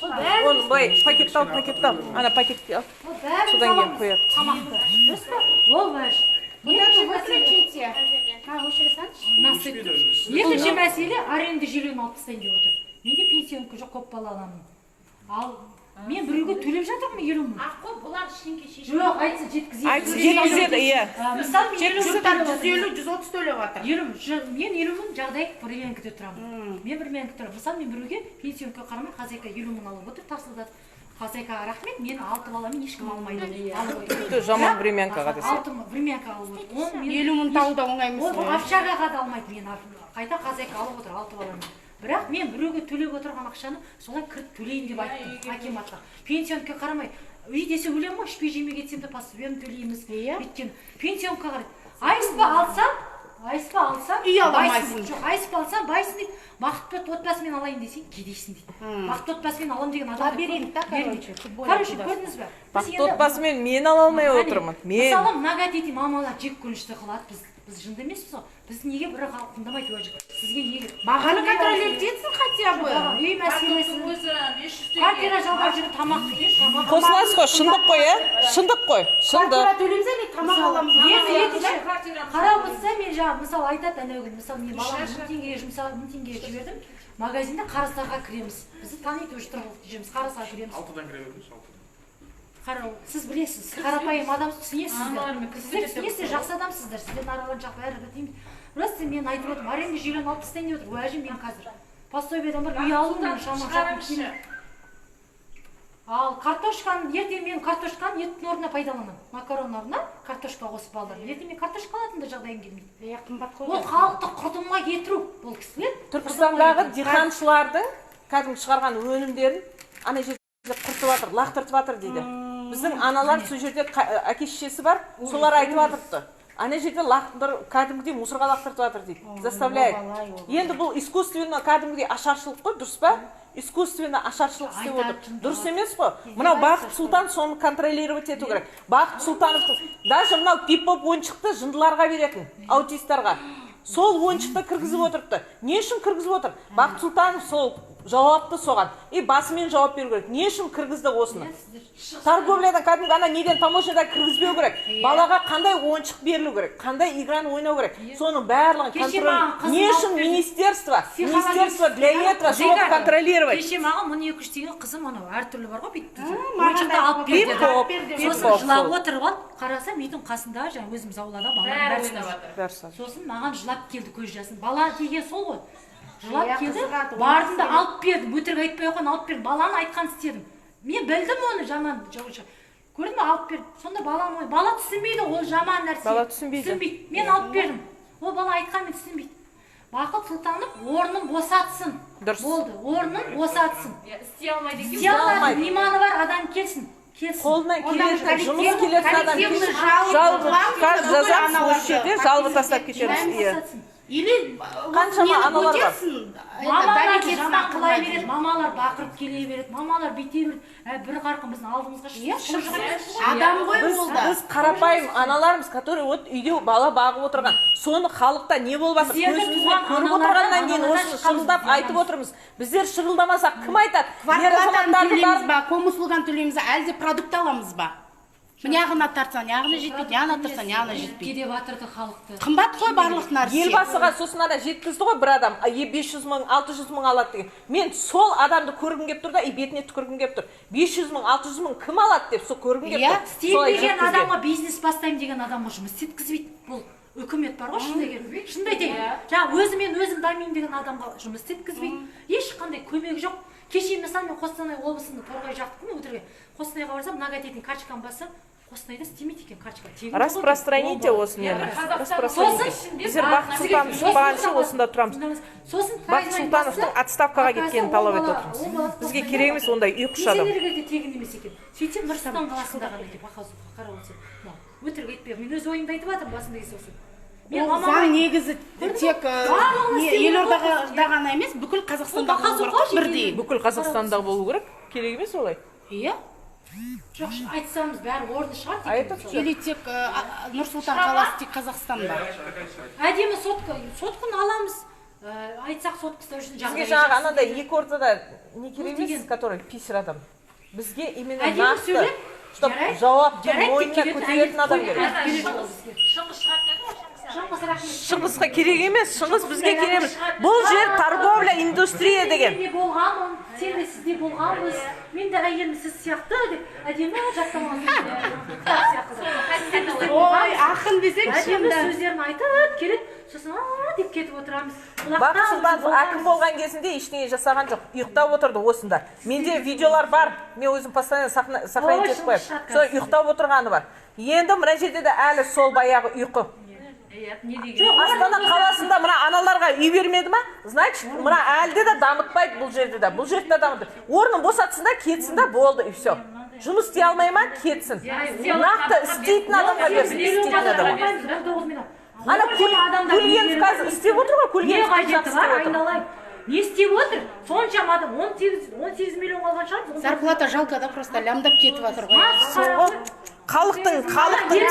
Оны былай пакеттал. Ана пакетке ал. Содан кейін қояды. Тамақты. Дұрыс па? Ол бәш. Выключите. Екінші мәселе аренда жерлерін алып тастайын деп отыр. Менде пенсионка жоқ, көп бала аламын. Ал мен біреуге төлеп жатырмын 50 мың. Аққой, бұлар ішінке шешіп. Жоқ, айтса жеткізеді. Айтса жеткізеді, иә. Мысалы, мен 150-130 төлеп жатыр. мен 50 мың жағдай времянкада тұрамын. Мен времянкада тұрамын. Мысалы, мен біреуге пенсионка қарамай хозяйка 50 мың алып отыр, тапсырдады. Хозяйкаға рахмет, мені 6 баламен ешкім алмайды. Жаман времянкаға десе. 6 времянка алып отыр. 50 мың тауда оңай емес. Ол общагаға да алмайды мен. Қайта хозяйка алып отыр 6 баламен. Бірақ мен біреуге төлеп отырған ақшаны солай кіріп төлейін деп айттым акиматқа. Пенсионка қарамай. Үй десе өлем ғой, ішпей жемей кетсем де пособиені төлейміз. Өйткені пенсионка қарайды. Айыспа алсам, үй аламайсың. Жоқ, айыспа алсам, байсың дейді. Бақытты отбасымен алайын десең, кедейсің дейді. Бақытты отбасымен алам деген адам берейін та, короче, көрдіңіз бе? Бақытты отбасымен мен ала алмай отырмын. Мысалы, многодетный мамалар жек көрінішті қылады. Біз жынды емеспіз ғой. Біз неге бір халық тыңдамайды уәжі? Сізге неге? Бағаны контролировать етсін хотя бы. Үй мәселесі. Квартира жалдап жүріп тамақ yiyiz. Қосыласыз ғой, шындық қой, ә? Шындық қой, шындық. Квартира төлейміз әлі тамақ аламыз. Қарап отырса мен жаңа мысалы айтады әнеугі, мысалы мен балам 1000 теңге жібердім. Магазинде қарасарға кіреміз. Бізді таниды уже тұрғылықты жеміз, қарасарға кіреміз. 6-дан кіре беріңіз, 6-дан. Қарау, сіз білесіз, қарапайым адам түсінесіздер. Сіздер түсінесіздер, жақсы адамсыздар. Сізден аралан жақ бәрі бітеймін. Просто мен айтып отырмын, аренда жүйелен алып тастайын деп отыр. Уәжім мен қазір. Пособиедан бір үй алдым, мен шамам жақын. Ал картошканы, ертең мен картошканы еттің орнына пайдаланамын. Макарон орнына картошка қосып алдым. Ертең мен картошка алатын да жағдайым келмейді. Қымбат қой. Ол халықты құрдымға кетіру. Бұл кісілер Түркістандағы диқаншылардың кәдімгі шығарған өнімдерін ана жерде құртып жатыр, лақтыртып жатыр дейді. Біздің аналар сол жерде әке-шешесі бар, солар айтып жатырды. Ана жерде кәдімгідей мусорға лақтыртып жатыр дейді. Заставляет. Енді бұл искусственно кәдімгідей ашаршылық қой, дұрыс па? Искусственно ашаршылық істеп отыр. Дұрыс емес қой? Мынау Бақыт Сұлтан соны контролировать ету керек. Бақыт Сұлтановтың даже мынау пип-поп ойыншықты жындыларға беретін, аутисттарға. Сол ойыншықты кіргізіп отырыпты. Не үшін кіргізіп отыр? Бақыт Сұлтанов сол жауапты соған. Басымен жауап беру керек. Не үшін кіргізді осыны? Торговлядан кәдімгі ана неден таможняда кіргізбеу керек. Балаға қандай ойыншық берілу керек, қандай играны ойнау керек. Соның барлығын контроль. Не үшін министерство для этого, чтобы контролировать. Кеше маған 1200 теңге қызым анау әртүрлі бар ғой бүйтіп. Ойыншықты алып берді. Сосын жылап отырып алып, қарасам үйдің қасында жаңа өзіміз аулада балалар бәрі. Сосын маған жылап келді көз жасын. Бала деген сол ғой. Жылап келді, бардым да алып бердім, өтірік айтпай оған алып бердім, баланы айтқан істедім. Мен білдім оны жаман жаушы. Көрдің бе, алып бердім. Сонда бала түсінбейді, ол жаман нәрсе. Бала түсінбейді. Мен алып бердім. Ол бала айтқанмен түсінбейді. Бақыт Сұлтанов орнын босатсын. Болды, орнын босатсын. Істей алмайды екен. Істей алмайды, иманы бар адам келсін. Қолынан келетін, жұмыс келетін адам келсін. Жазамыз, жалбы тастап кетеміз. Или қаншама аналар бар. Мамалар жаман қылай береді, мамалар бақырып келе береді, мамалар бүйте береді. Бір қарқын біздің алдымызға шықсын. Адам ғой ол да. Біз қарапайым аналарымыз, который үйде бала бағып отырған. Соны халықта не болып жатыр? Көзімізбен көріп отырғаннан кейін осыны шырылдап айтып отырмыз. Біздер шырылдамасақ кім айтады? Квартплатаны төлейміз ба, коммуслуганы төлейміз ба, әлде продукт аламыз ба? Мынағына тартсан, яғына жетпейді, яғына тартсан, яғына жетпейді. Кеде батырды халықты. Қымбат қой барлық нәрсе. Елбасыға сосын ада жеткізді ғой бір адам, 500 мың, 600 мың алады деген. Мен сол адамды көргім кеп тұр да, бетіне түкіргім кеп тұр. 500 мың, 600 мың кім алады деп сол көргім кеп тұр. Істеймеген адамға бизнес бастаймын деген адамға жұмыс істеткізбейді. Бұл үкімет бар ғой, шындай айтайын. Жаңа өзім дамимын деген адамға жұмыс істеткізбейді. Ешқандай көмек жоқ. Кеше мысалы мен Қостанай облысында Торғай жақтым өтірге. Қостанайға барсам, многодетный карточканы бассам, Қостанайда істемейді екен карточка. Распространите осыны. Біздер Бақыт Сұлтанов шықпағанша осында тұрамыз. Бақыт Сұлтановтың отставкаға кеткенін талап етіп отырмыз. Бізге керек емес ондай үй құш адам. Пенсионерлерге тегін емес екен. Сөйтсем Нұрсұлтан қаласында ғана деп қарап отырсам. Өтірік айтпай, мен өз ойымды айтып жатырмын басында есе заң негізі тек елордада ғана емес, бүкіл Қазақстанда болу керек бірдей. Бүкіл Қазақстанда болу керек, керек емес олай. Иә. Жоқ, айтсамыз бәрі орны шығар. Или тек Нұр-Сұлтан қаласы тек Қазақстанда. Әдемі сотканы аламыз. айтсақ соткасы үшін Бізге жаңағы анандай екі ортада не керек емес, который писер адам. Бізге именно нақты, чтоб жауапты мойнына көтеретін адам керек. Шыңғысқа керек емес, Шыңғыс бізге керек емес. Бұл жер торговля, индустрия деген. Мен болғанмын, сен де сізде болғанбыз. Мен де әйелім сіз сияқты деп әдемі жаттамаңыз. Ой, ақын десек әдемі сөздерін айтып келеді, сосын деп кетіп отырамыз. Бақыт Сұлтанов әкім болған кезінде ештеңе жасаған жоқ, ұйықтап отырды осында. Менде видеолар бар, мен өзім постоянно сохранить етіп қоямын. Сол ұйықтап отырғаны бар. Енді мына жерде де әлі сол баяғы ұйқы. Астана қаласында мына аналарға үй бермеді ма? Значит, мына әлде де дамытпайды бұл жерде де. Бұл жерде де дамытпайды. Орнын босатсын да, кетсін да, болды, и все. Жұмыс істей алмай ма? Кетсін. Нақты істейтін адамға берсін, істейтін адамға. Ана Көлгенов қазір істеп отыр ғой, Көлгенов жақсы істеп отыр. Не істеп отыр? Соншама адам 18 миллион алған шығар. Зарплата жалко да, просто лямдап кетіп жатыр ғой. Халықтың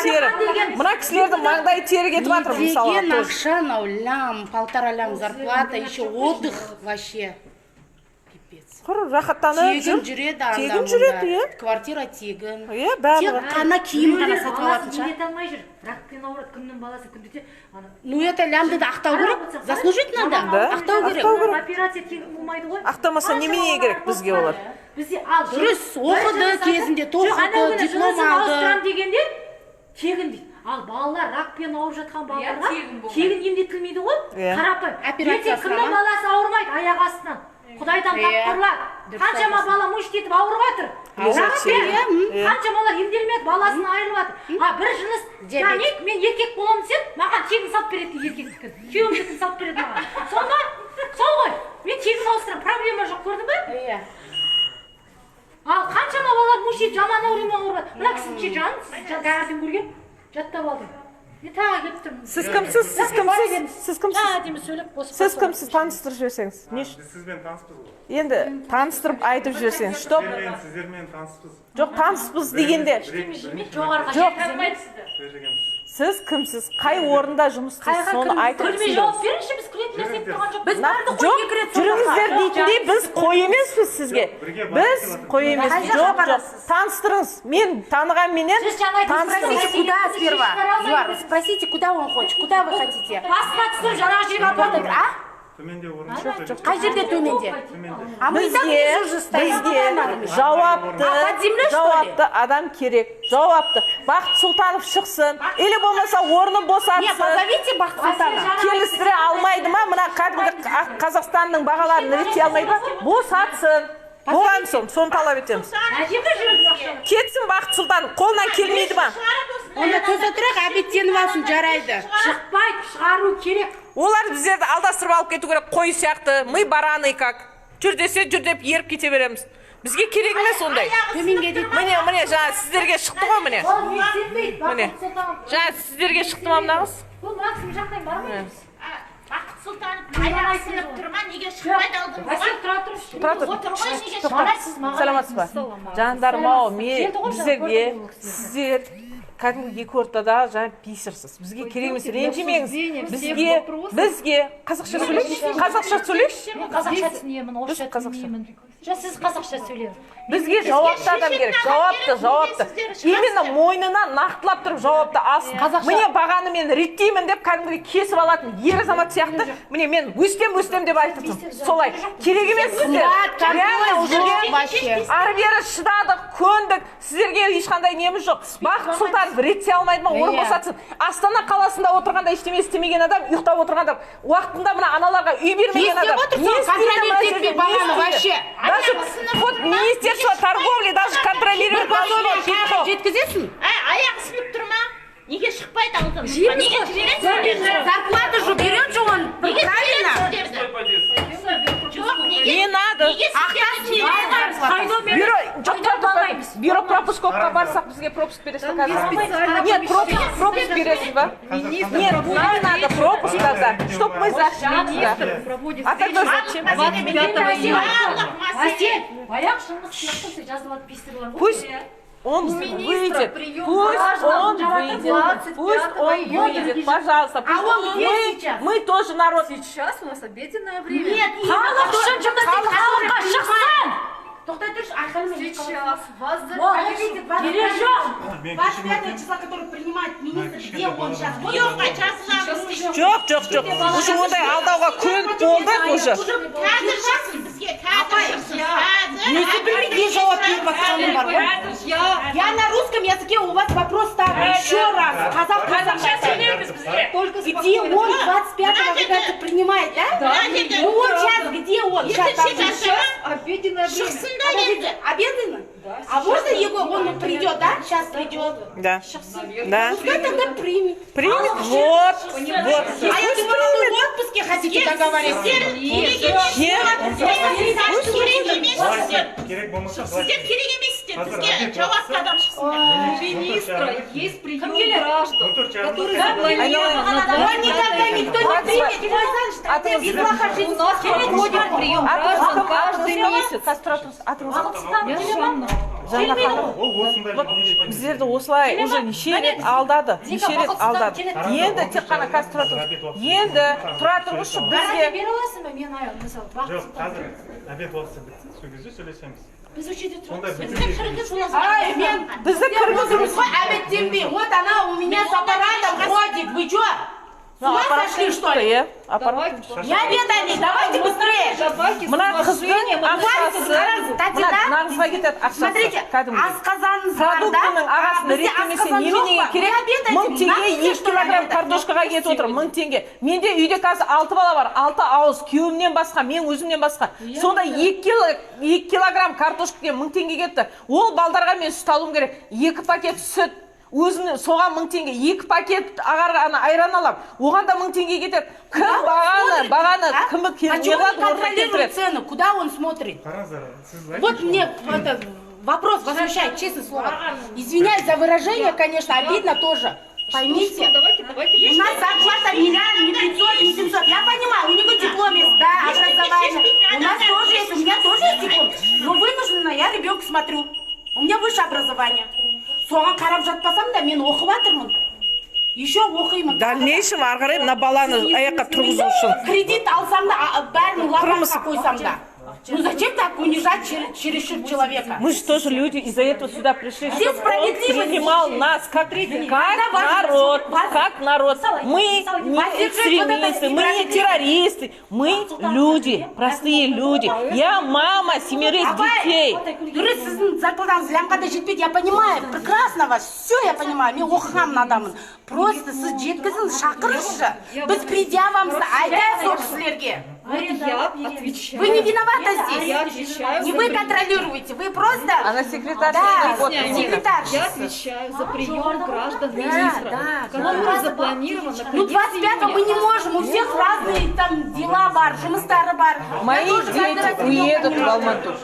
тері. Мына кісілердің маңдайы тері кетіп жатыр мысалы. Деген ақша, анау лям, 1,5 лям зарплата, еще отдых вообще. Пипец. Рахаттанып Тегін жүреді анда. Тегін жүреді, иә. Квартира тегін. Иә, бәрі. Тек қана киім ғана сатып алатын шығар. Ете алмай жүр. Ракпен ауырады, кімнің баласы күндете. Ну это лямды да ақтау керек. Заслужить надо. Ақтау керек. Операция тегін болмайды ғой. Ақтамаса немене керек бізге олар? Бізде ал дұрыс, оқыды кезінде, тоқыды, диплом алды дегенде тегін дейді. Ал балалар ракпен ауырып жатқан балаларға тегін емдетілмейді ғой. Қарапайым. Ертең кімнің баласы ауырмайды аяқ астынан. Құдайдан тапқырлар. Қаншама бала мышт етіп ауырып жатыр. Қаншамалар емделмеді, баласын айырылып жатыр. Бір жыныс, жаңек, мен еркек боламын десем, маған тегін салып береді еркектікін. Күйеуімдікін салып береді маған. Сонда, сол ғой. Мен тегін ауыстырам, проблема жоқ, көрдің бе? Иә. Ал қаншама балалар мышт етіп жаман ауырып. Мына кісінің жанын дәріден көрген, жаттап алдым. Сіз кімсіз? Сіз кімсіз? Сіз кімсіз? Сіз кімсіз? Таныстырып жіберсеңіз. Сізбен таныспыз ғой. Енді таныстырып айтып жіберсеңіз. Что? Сіздермен таныспыз. Жоқ, таныспыз дегенде. Сіз кімсіз? Қай орында жұмыс істейсіз? Соны айтып көрмей жауап беріңізші, біз күлетін нәрсе тұрған жоқ. Біз барды қой кіреді. Жүріңіздер дейтіндей біз қой емеспіз сізге. Біз қой емеспіз. Жоқ, жоқ. Таныстырыңыз. Мен танығанменен таныстырыңыз. Куда сперва? Юар, спросите, куда он хочет, куда вы хотите? Басына түсіп, жаңағы жерге апарды. Төменде орын жоқ. Қай жерде төменде? Бізге жауапты адам керек. Жауапты. Бақыт Сұлтанов шықсын. Или болмаса орны босатсын. Позовите Бақыт Сұлтанов. Келістіре алмайды ма? Мына кәдімгі Қазақстанның бағаларын реттей алмайды ма? Босатсын. Болған соны талап етеміз. Кетсін Бақыт Сұлтанов. Қолынан келмейді ма? Онда көзі тұрақ объектеніп алсын, жарайды. Шықпайды, шығару керек. Олар біздерді алдастырып алып кету керек, қой сияқты. Мы бараны как. Жүр десе жүр деп еріп кете береміз. Бізге керек емес ондай. Төменге дейді. Міне, жаңа сіздерге шықты ғой міне. Міне. Жаңа сіздерге шықты ма мынағыз? Бұл Максим жақтан бармаймыз. Бақыт Сұлтанов аяғы сынып тұрма, неге шықпайды алдың Тұра тұр. Саламатсыз ба? Жандарым ау, біздерге, сіздер кәдімгі екі ортада жаңа писарсыз. Бізге керек емес, ренжімеңіз. Бізге қазақша сөйлейші? Қазақша сөйлейші? Қазақша түсінемін, орысша түсінемін. Сіз қазақша сөйлеңіз. Бізге жауапты адам керек, жауапты. Именно мойнынан нақтылап тұрып жауапты алсын. Міне бағаны мен реттеймін деп кәдімгі кесіп алатын ер азамат сияқты, міне мен өстем деп айтыппын. Солай. Керек емес сіздер. Ары бері шыдадық, көндік. Сіздерге ешқандай неміз жоқ. Бақыт Сұлтанов реттей алмайды ма? Орын босатсын. Астана қаласында отырғанда ештеме істемеген адам, ұйықтап отырған адам, уақытында мына аналарға үй бермеген адам. Даже вот Министерство торговли даже контролирует должно. Жеткізесің? Аяқ сынып тұрма, неге шықпайды алдың? Неге жібересің? Зарплату же берет же он, правильно? Не надо. Бюро пропусковқа барсақ бізге пропуск бересің қазір. Нет, пропуск бересің ба? Нет, не надо пропуск тогда, чтоб мы зашли. А тогда зачем? Аяқ шыңғыс сияқты жазылады пейстер бар ғой. Он выйдет. прием Пусть граждан он жаратып, выйдет. Пусть 25 он июня. выйдет, пожалуйста. А он где сейчас? Мы тоже народ. Сейчас у нас обеденное время. Нет, Халық үшін жұмыс істейді, халыққа шықсын. Тоқтай тұршы, ақырын Сейчас вас Подождите, Керек жоқ. 25 числа, который принимает министр, где он сейчас? Жоқ, жазылады. Жоқ. Уже ондай алдауға көніп болдық уже. Қазір шықсын бізге, қазір шықсын. Мне жауап беріп жатқаным бар ғой. Я на русском языке у вас вопрос ставлю. Еще раз. Қазақша сөйлейміз бізге. Где он 25-го, когда принимает, да? Ну он сейчас, где он? Сейчас там. Обеденное время. Шықсын да енді. Обеденно? А можно его, он придет, да? Сейчас придет. Да. Да. Пускай тогда примет. Примет? Вот. А я думала, вы в отпуске хотите договориться. керек болмаса Сіздер керек емессіздер, бізге жауапты адам шықсын. У министра есть прием граждан, которые Он никогда никто не примет. Его знаешь, и плохо жизнь. ходит прием граждан каждый месяц. Жаңа ханым, ол осындай біздерді осылай уже неше рет алдады. Енді тек қана қазір тұра тұрыңыз. Енді тұра тұрыңызшы бізге. Бере аласың ба? Мен мысалы жоқ қазір обед уақыты бітсін сол кезде сөйлесеміз біз осы жерде сондай тұрамыз. Ай, мен Бізді кіргізіңіз. Ой, обедтенбей. Вот она у меня с аппаратом ходит. Вы что? С ума сошли, что ли? Аппарат. Не обедали, давайте быстрее. Мына қыздың ақшасы, нағызға кетеді ақшасы. Смотрите, Кәдімгі. асқазаныңыз бар, да? Продуктының ағасын реттемесе неменеге керек? 1000 теңге 2 килограмм картошкаға кетіп отыр, 1000 теңге. Менде үйде қазір 6 бала бар, 6 ауыз, күйеуімнен басқа, мен өзімнен басқа. Сонда 2 килограмм картошкаға 1000 теңге кетті. Ол балдарға мен сүт алуым керек. 2 пакет сүт. Өзіне соған 1000 теңге, 2 пакет ағарға айран алам. Оған да 1000 теңге кетеді. Кім бағаны, кімі контролирует цену? Куда он смотрит? қараңыздар сіз Вот мне вопрос возмущает, честное слово. Извиняюсь за выражение, конечно, обидно тоже. Поймите, Давайте. у нас зарплата не 500, не 700. Я понимаю, у него диплом есть, да, образование. У нас тоже есть, у меня тоже есть диплом. Но вынуждена, я ребенка смотрю. У меня высшее образование. Соған қарап жатпасам да мен оқып жатырмын. Еще оқимын. Дальнейшем ары қарай мына баланы аяққа тұрғызу үшін. Кредит алсам да, бәрін лапатқа қойсам да. Ну зачем так унижать чересчур человека? Мы же тоже люди, из-за этого сюда пришли, Где чтобы он справедливость? принимал нас как народ, как народ. Мы не экстремисты, мы не террористы, мы люди, простые люди. Я мама 7 детей. Дұрыс, сіздің зарплатаңыз лямға да жетпейді, я понимаю, прекрасно вас, все я понимаю, мен оқыған адамын. Просто сіз жеткізіңіз, шақырыңызшы. Біз предъявамызды айтайық сол кісілерге. Я отвечаю. Вы не виноваты здесь. Я отвечаю Не за вы прием. контролируете, вы просто... Она секретарь. Да, Объясняю. секретарь. Я отвечаю за прием граждан министра, который запланирован на Ну 25-го мы не июня. можем, у всех разные там дела бар, жұмыстары бар. Мои дети уедут в Алмату.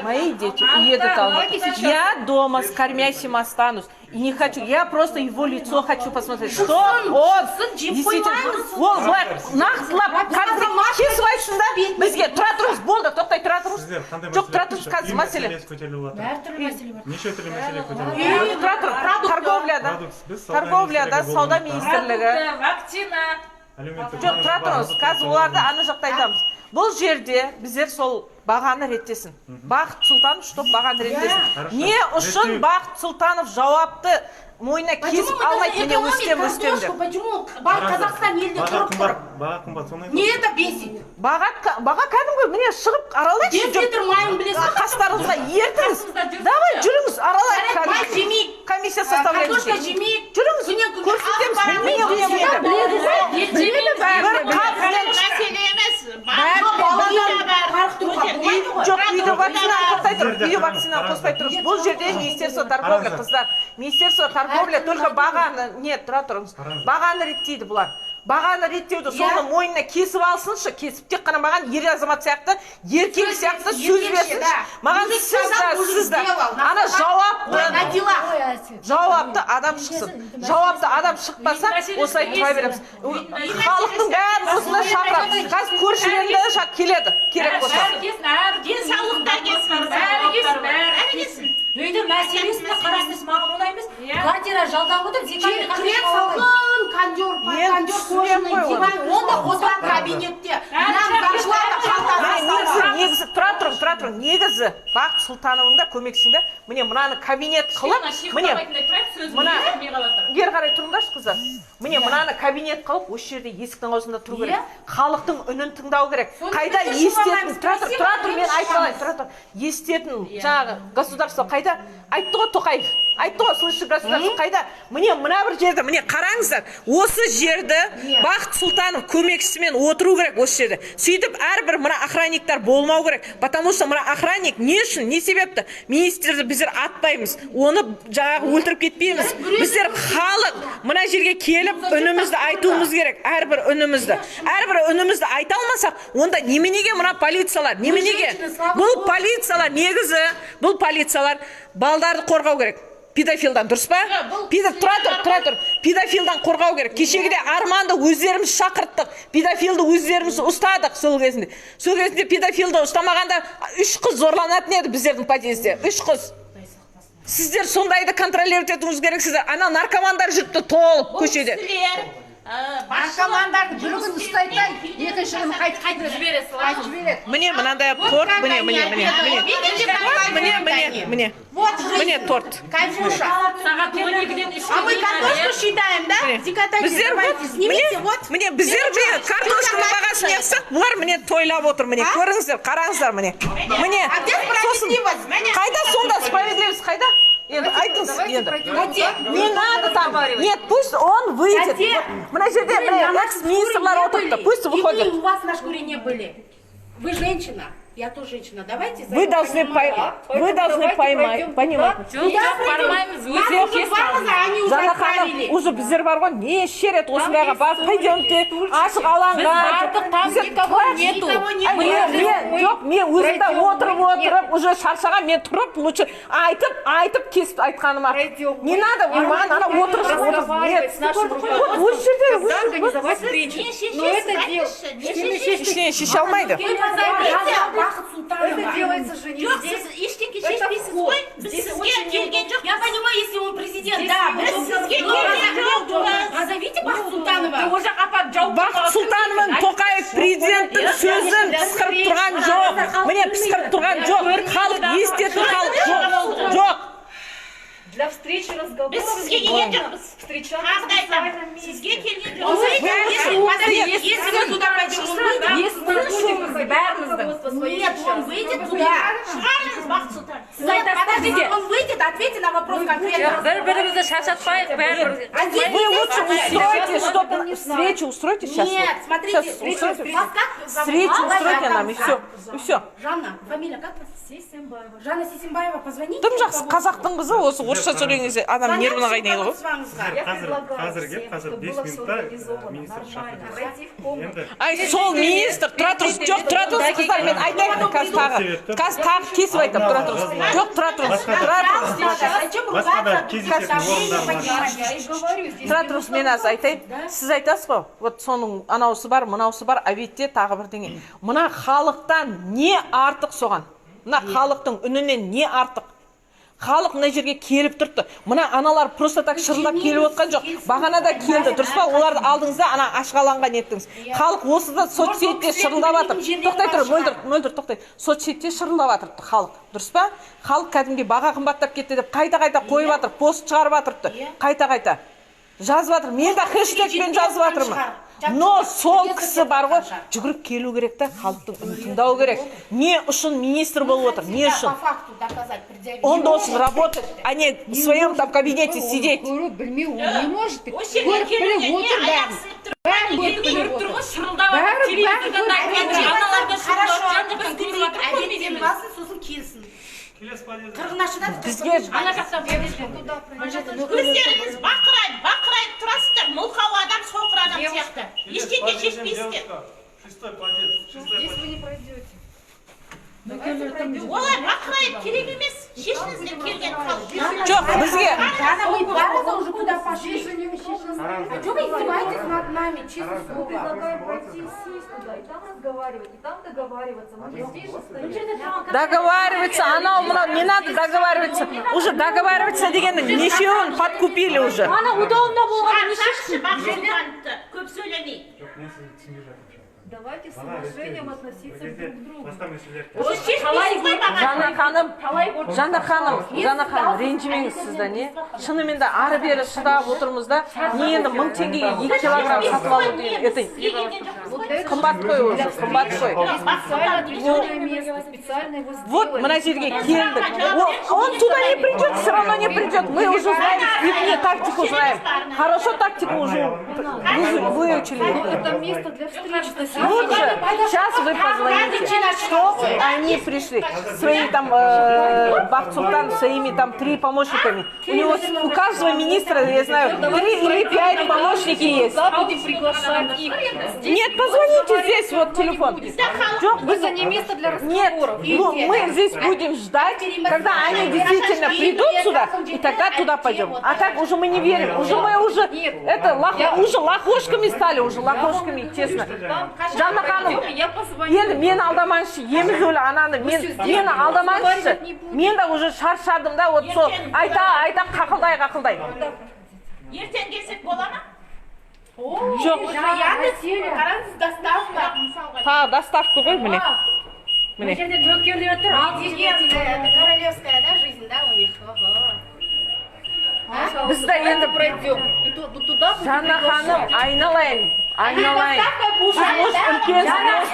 Мои дети уедут в Алмату. Я дома с кормящим останусь. И не хочу, я просто его лицо хочу посмотреть, что он действительно, ол былай нақтылап кесіп айтсын да, бізге тұра тұрыңыз, болды, тоқтай тұра тұрыңыз. сіздер қандай Жоқ, тұра тұрыңыз, қазір мәселе. көтеріліп жатыр Әртүрлі мәселе бар. неше түрлі мәселе көтеріліп Тұра тұрыңыз, торговляда, сауда министрлігі. Вакцина. Жоқ, тұра тұрыңыз, қазір оларды ана жақта айтамыз. Бұл жерде біздер сол бағаны реттесін. Бақыт Сұлтанов, чтоб бағаны реттесін. Не үшін Бақыт Сұлтанов жауапты мойнына кесіп алмайды, міне өстем деп. Почему Казахстан елде тұрып тұр? баға қымбат соны Не это бесит? Баға кәдімгі міне шығып аралайықшы. Деп тұрмайын білесің. Қастарыңызға ертіңіз. Давай жүріңіз, аралайық Май кәдімгі. жемейді. Комиссия составляйық. Картошка жемейді. Жүріңіз, көрсетеміз. Мәселе емес. Жоқ, үйде вакцина қоспай тұрып, үйде вакцина қоспай тұрып. Бұл жерде Министерство торговля, қыздар. Министерство торговля только бағаны, нет, тұра тұрыңыз. Бағаны реттейді бұлар. Бағаны реттеуді соны мойнына кесіп алсыншы, кесіп тек қана маған ер азамат сияқты, еркек сияқты сөз берсінші. Маған сіз да, ана жауапты адам шықсын. Жауапты адам шықпаса, осылай тұра береміз. Халықтың бәрін осында шақырады. Қазір көршілерінде келеді, керек болса. Денсаулықтар келсін. Бәрі келсін. Үйде мәселесін квартира жалдап отыр, зеканы Крем салқын, кондер кожаный диван, онда қосылған кабинетте. негізі тұра тұр негізі Бақыт Сұлтановың көмекшіңді міне мынаны кабинет қылып міне мына бері қарай тұрыңдаршы қыздар міне мынаны кабинет қылып осы жерде есіктің аузында тұру керек халықтың үнін тыңдау керек қайда естетін тұра тұр мен айтып алайын тұра тұр естетін жаңағы государство қайда айтты ғой Тоқаев айтты ғой слышишь государство қайда міне мына бір жерді міне қараңыздар осы жерді Бақыт Сұлтанов көмекшісімен отыру керек осы жерде сөйтіп әрбір мына охранниктар болмау керек потому что мына охранник не үшін не себепті министрді біздер атпаймыз оны жаңағы өлтіріп кетпейміз біздер халық мына жерге келіп үнімізді айтуымыз керек әрбір үнімізді айта алмасақ онда неменеге мына полициялар неменеге бұл полициялар негізі бұл полициялар балдарды қорғау керек педофилдан дұрыс па? Тұра тұр. Педофилдан қорғау керек. Кешегіде Арманды өздеріміз шақырттық. Педофилді өздеріміз ұстадық сол кезінде. Сол кезінде педофилді ұстамағанда 3 қыз зорланатын еді біздердің подъезде. 3 қыз. Сіздер сондайды контролировать етуіңіз керексіздер. Ана наркомандар жүріпті толып көшеде. Наркомандардың жүргін ұстайды, екінші күні қайтып жібереді. Міне мынандай торт, міне торт. Кайфуша. А мы картошку считаем, да? Міне біздер картошканың бағасын естік, бұлар міне тойлап отыр, міне көріңіздер, қараңыздар, міне. Қайда сонда справедливость, қайда? Енді айтыңыз, енді. Не надо там. Нет, пусть он выйдет. Мына жерде экс-министрлар отырыпты, пусть выходит. У вас на шкуре не были. Вы женщина. Я тоже женщина. Давайте Вы должны понимать. Жаңа ханым, уже біздер бар ғой, неше рет осындайға барып, пойдемте, ашық алаңға. Жоқ, мен өзімді отырып, уже шаршаған, мен тұрып, лучше айтып, кесіп айтқаным ақ. Не надо, маған ана отырып. Нет, осы жерде. Ештеңе шеше алмайды. Бақыт Сұлтанова. Это делается же не здесь. Это вход. Здесь очень неудобно. Я понимаю, если он президент, да, назовите Бақыт Сұлтанова. Бақыт Сұлтановың Тоқаев президенттің сөзін пысқырып тұрған жоқ. Міне пысқырып тұрған жоқ. Халық естетін халық жоқ. Для встречи разговора. Biz sizga kelgan jo'qmiz. Встречаться Haqda aytaman. Sizga kelgan jo'qmiz. Нет, он выйдет туда. Chiqarmiz Baqit Sulton. Подождите, он выйдет, ответьте на вопрос конкретно. Bir-birimizni shashlatmaylik, baribir. Вы лучше устройте, чтобы встречу устройте сейчас. Нет, смотрите, Встречу устройте нам, и все. Жанна, фамилия как вас? Сисимбаева. Жанна Сисимбаева, позвоните. Тым жақсы қазақтың қызы осы орысша сөйлеген кезде адам нервына қайнайды ғой. Қазір 5 минутта министр шақырды. Ай, сол министр, тұра тұрыңыз, жоқ, тұра тұрыңыз, қыздар, мен айтайын, қазір тағы кесіп айтам, тұра тұрыңыз. Жоқ, тұра тұрыңыз, Басқада кездесетін орындар бар. тұра тұрыңыз, мен аз айтайын. Сіз айтасыз ғой, вот соның анаусы бар, мынаусы бар, әветте тағы бірдеңе. Мына халықтан не артық соған? Мына халықтың үнінен не артық? Халық мына жерге келіп тұрды. Мына аналар просто так шырылдап келіп отқан жоқ. Бағана да келді, дұрыс па? Оларды алдыңызда ана ашқаланға неттіңіз. Халық осыда соцсетте шырылдап жатыр. Тоқтай тұр, мөлдір тоқтай. Соцсетте шырылдап жатыр халық, дұрыс па? Халық кәдімгі баға қымбаттап кетті деп қайта қойып жатыр, пост шығарып жатырды. Қайта жазып жатыр. Мен де хэштегпен жазып жатырмын. Но сол кісі бар ғой, жүгіріп келу керек та, халықтың үнін тыңдау керек. Не үшін министр болып отыр? Не үшін? Он должен работать, а не в своем там кабинете сидеть. Білмеу, он не может. Көріп келген не аяқсып Көздеріңіз бақырайып тұрасыздар, мылқау адам, соқыр адам сияқты. Ештеңе шешпейсіздер. Здесь вы не пройдете. Олай бақырайып керек емес. Шешіңіздер келген халық. Жоқ, бізге. А что вы издеваетесь над нами, честное Мы слово? предлагаем пойти сесть туда, и там разговаривать, и там договариваться. Мы не здесь же стоим. Договариваться, анау мынау не надо договариваться. Уже договариваться дегенде нешеуін подкупили уже. Ана удобно болған не Жақсы, Бақсұлтанды көп сөйлемей. Жоқ, мен сізді түсінбей жатырмын шақта. Давайте с уважением относиться друг к другу. Басқа мәселелер Осы шешпейсіз ғой маған. Жана ханым, ренжімеңіз сізді, не? Шынымен де ары бері шыдап отырмыз да, не енді 1000 теңгеге 2 килограмм сатып алу деген, это қымбат қой уже, қымбат қой. Специально отведенное место, специально его сделали. Вот мына жерге келдік. Он туда не придет, все равно не придет. Мы уже знаем, их тактику знаем. Хорошо тактику уже выучили. Это место для встреч. Лучше сейчас вы позвоните, что они пришли. Свои там, Бахтсултан, своими там 3 помощниками. У него, у каждого министра, я знаю, 3 или 5 помощники есть. Будем приглашать их. Нет, позвоните здесь, вот телефон. Это не место для разговоров. Нет, ну, мы здесь будем ждать, когда они действительно придут сюда, и тогда туда пойдем. А так уже мы не верим, уже мы уже, это, уже лохошками стали, уже лохошками, честно. Жанна ханым, енді мен алдаманшы, еміз өлі ананы, мені алдаманшы, мен де уже шаршадым да, вот сол, айта, қақылдай. Ертең келсек бола ма? Жоқ, Қараңыз, доставка. та доставка ғой, міне. Мына жерде нөкерлер тұр, ал Это королевская, да, жизнь, да, у них? Бізді енді Пройдем. И туда будем Жанна ханым, приглашать. айналайын. Доставка кушает, да?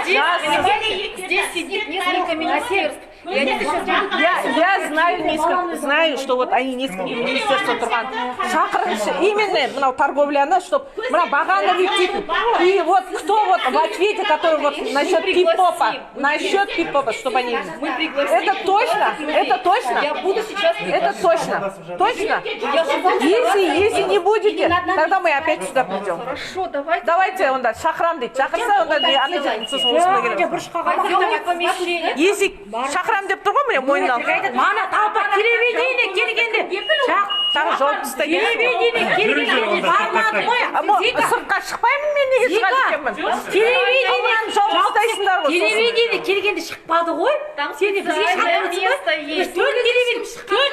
Здесь сидит несколько министерств. И они сейчас будут... Я знаю, что вот они несколько министерства тұрған. Шақырыңызшы, именно мынау торговляны, чтобы мына бағаны реттейтін. И вот кто вот в ответе, который вот насчет пип-попа, чтобы они... Мы пригласим. Это точно? Это точно? Я буду сейчас... Это точно? Точно? Если не будете, тогда мы опять сюда придем. Хорошо, давайте. Давайте онда шақырам дейді. Шақырса онда ана жерден сосын осында келеміз. Пойдем в помещение. Если шақырам деп тұр ғой міне мойнынан. Мана талпа телевидение келгенде. Тағы жауап тастайды. Телевидение келгенде бармады ғой. Сыртқа шықпаймын мен неге шығады екенмін? Телевидение жауап тастайсыңдар ғой. Телевидение келгенде шықпады ғой. Сені бізге шақырдыңыз ба? 4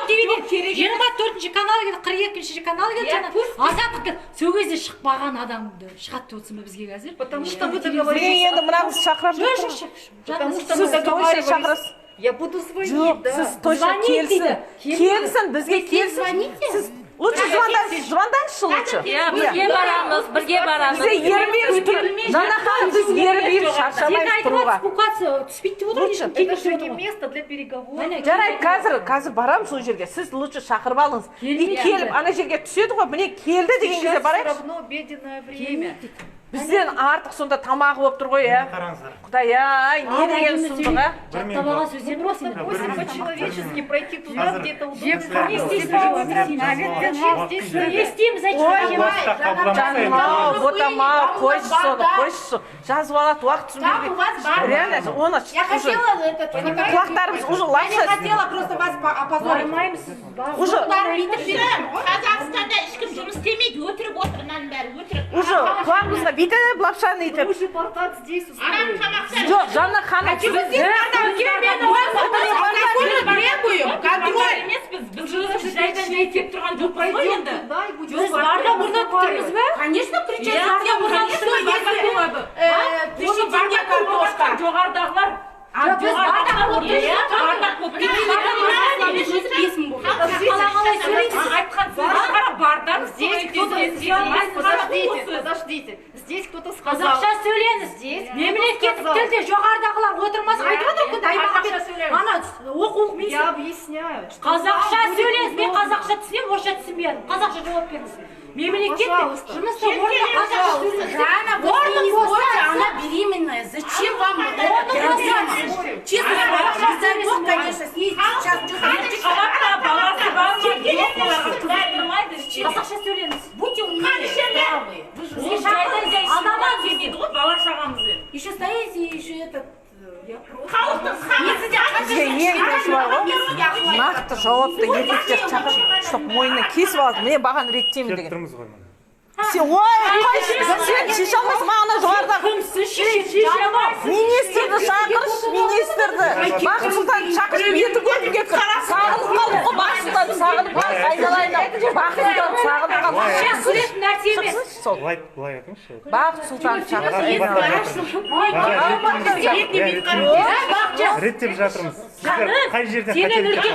телевидение. 24 канал келді, 42 канал келді. Азаттық сол кезде шықпаған адамды шығады деп отырсың ба бізге қазір? Потому что вы Мен договорились. енді мынаңыз шақырам деп тұрмын. Потому что мы Сіз точно договаривались. шақырасыз. Я буду звонить, Жоқ, да. сіз точно келсін. Келсін, бізге келсін. Сіз лучше звондаңызшы лучше. Бірге барамыз. Бізде ермейміз тұр. Жанна ханым, біз ермейміз, шаршамаймыз тұруға. Пукация түспейді деп Лучше. Это же не место для переговоров. Жарайды, қазір барамыз сол жерге. Сіз лучше шақырып алыңыз. И келіп, ана жерге түседі ғой, міне келді деген кезде Сейчас все барайықшы. равно обеденное время. Бізден артық сонда тамағы болып тұр ғой, ә? қараңыздар. Құдай-ай, не деген сұмдық, ә? Жаттабаған сөздер Просто просим по-человечески пройти туда, Қазір где это Не удобно. естиміз, Жаным-ау, ботам-ау, қойшы. Жазып алады, уақыт Как у вас бар? Реально, оны Я уже хотела это... құлақтарымыз уже Я не лапша. хотела просто вас опозорить. Уже, Қазақстанда ешкім жұмыс істемейді, өтірік отыр, мынаның бәрі өтірік. уже құлағымызға бүйтіп лапшаны Мы етіп. уже бардак здесь Арам устроили. тамақтар. Жоқ, Жанна ханым, Требуем контроль. Мы пройдем туда и будем Біз барда burada күтеміз бе? Конечно, кричать. Пишите мне картошка. Жоғардағылар. Біз бардақ болып Здесь кто-то... Подождите. Здесь кто-то сказал... Қазақша сөйлеңіз. Здесь Мемлекеттік тілде жоғардағылар отырмас. Айтып отыр күнде ана оқу Я объясняю. Қазақша сөйлеңіз. Мен қазақша түсінемін, орысша түсінбедім. Қазақша жауап беріңіз. Мемлекеттік Пожалуйста. жұмыста орында қазақша сөйлеңіз. Жанна, вы не спорьте, она беременная. Зачем вам это проблема? Честно говоря, не дай бог, конечно, с ней сейчас Қазақша сөйлеңіз. будьте умнее. Еще стоите, еще этот... бізге ең дұрысы бар ғой. Нақты жауапты еркектер шақырып, чтоб мойнына кесіп алды. Міне бағаны реттеймін Келіп деген. тұрмыз ғой міне. Сен шеше алмайсың, маған жоғарыдағы министрді шақыршы, министрді. Бақыт Сұлтан шақыршы, еті көрінге кір. Сағынып қалдық қой, Бақыт Сұлтан сағынып қалдық, айналайын. Бақыт Сұлтан сағынып қалдық. Былай айтыңызшы. Бақыт Сұлтан шақыршы, Реттеп жатырмыз. Сіздер қай жерден қателікке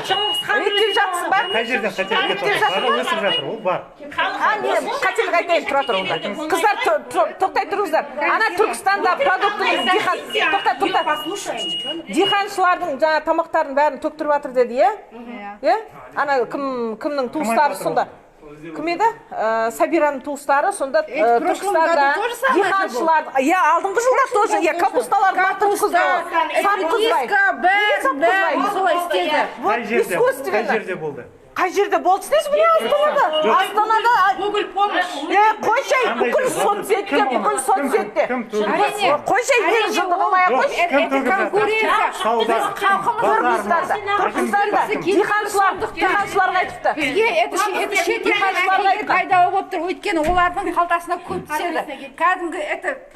реттеп жатсың ба? Қай жерден қателікке баға өсіп жатыр, ол бар. Қателік айтайын, тұра тұрыңдар. Қыздар, тоқтай тұрыңыздар. Ана Түркістанда продуктының диханшылардың жаңа тамақтарын бәрін төктіріп жатыр деді, е? Ана кімнің туыстары сонда? Кім еді? Сабираның туыстары сонда Түркістанда диханшылар. Алдыңғы жылда тоже, капусталар бақтың қызды. Сапқызбай. Қай жерде болды? Қай жерде болды дейсіз, міне Астанада. Google помощь. Қойшай, бүкіл соцсетте. Қойшай, ел жындығылмай қойшы. Түркістанда диханшыларға айтыпты. Бізге шет диханшыларға пайдалы болып тұр, өйткені олардың қалтасына көп түседі. Кәдімгі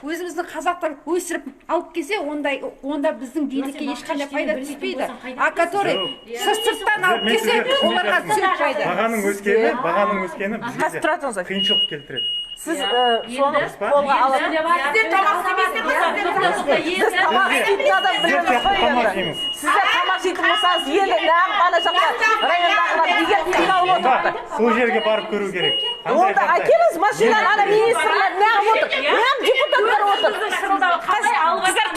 өзіміздің қазақтар өсіріп алып келсе, онда біздің билікке ешқандай пайда түспейді. А который сырттан алып келсе, оларға Бағаның өскені бізге қиыншылық келтіреді. Сіз соны қолға алып. Сіздер тамақ істейтін адам білеміз ғой енді. Сіздер тамақ істейтін болсаңыз, енді нағып ана жақта райондағылар неге қиналып отырды? Сол жерге барып көру керек. Онда әкеліңіз машинаны, ана министрлер нағып отыр. Нағып депутаттар отыр. Қыздар,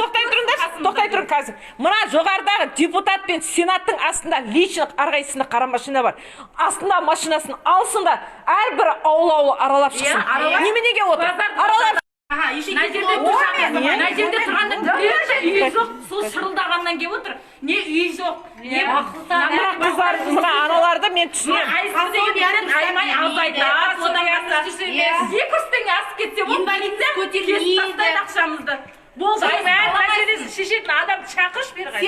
тоқтай тұрың қазір. Мына жоғарыдағы депутат пен сенаттың астында лично әрқайсысында қара машина бар. Астында машинасын алсын да, әрбір ауыл аралап шықсын. Неменеге отыр? Аралап. Мына жерде тұрғаннан үй жоқ, сол шырылдағаннан келіп отыр. Не үй жоқ, не мына қыздар, мына аналарды мен түсінемін. Аймай азайдар, содан екі үстіңе асып кетсе, кесіп тастайды ақшамызды. Болды, мәселесі шешетін адам шақырш бері ғай.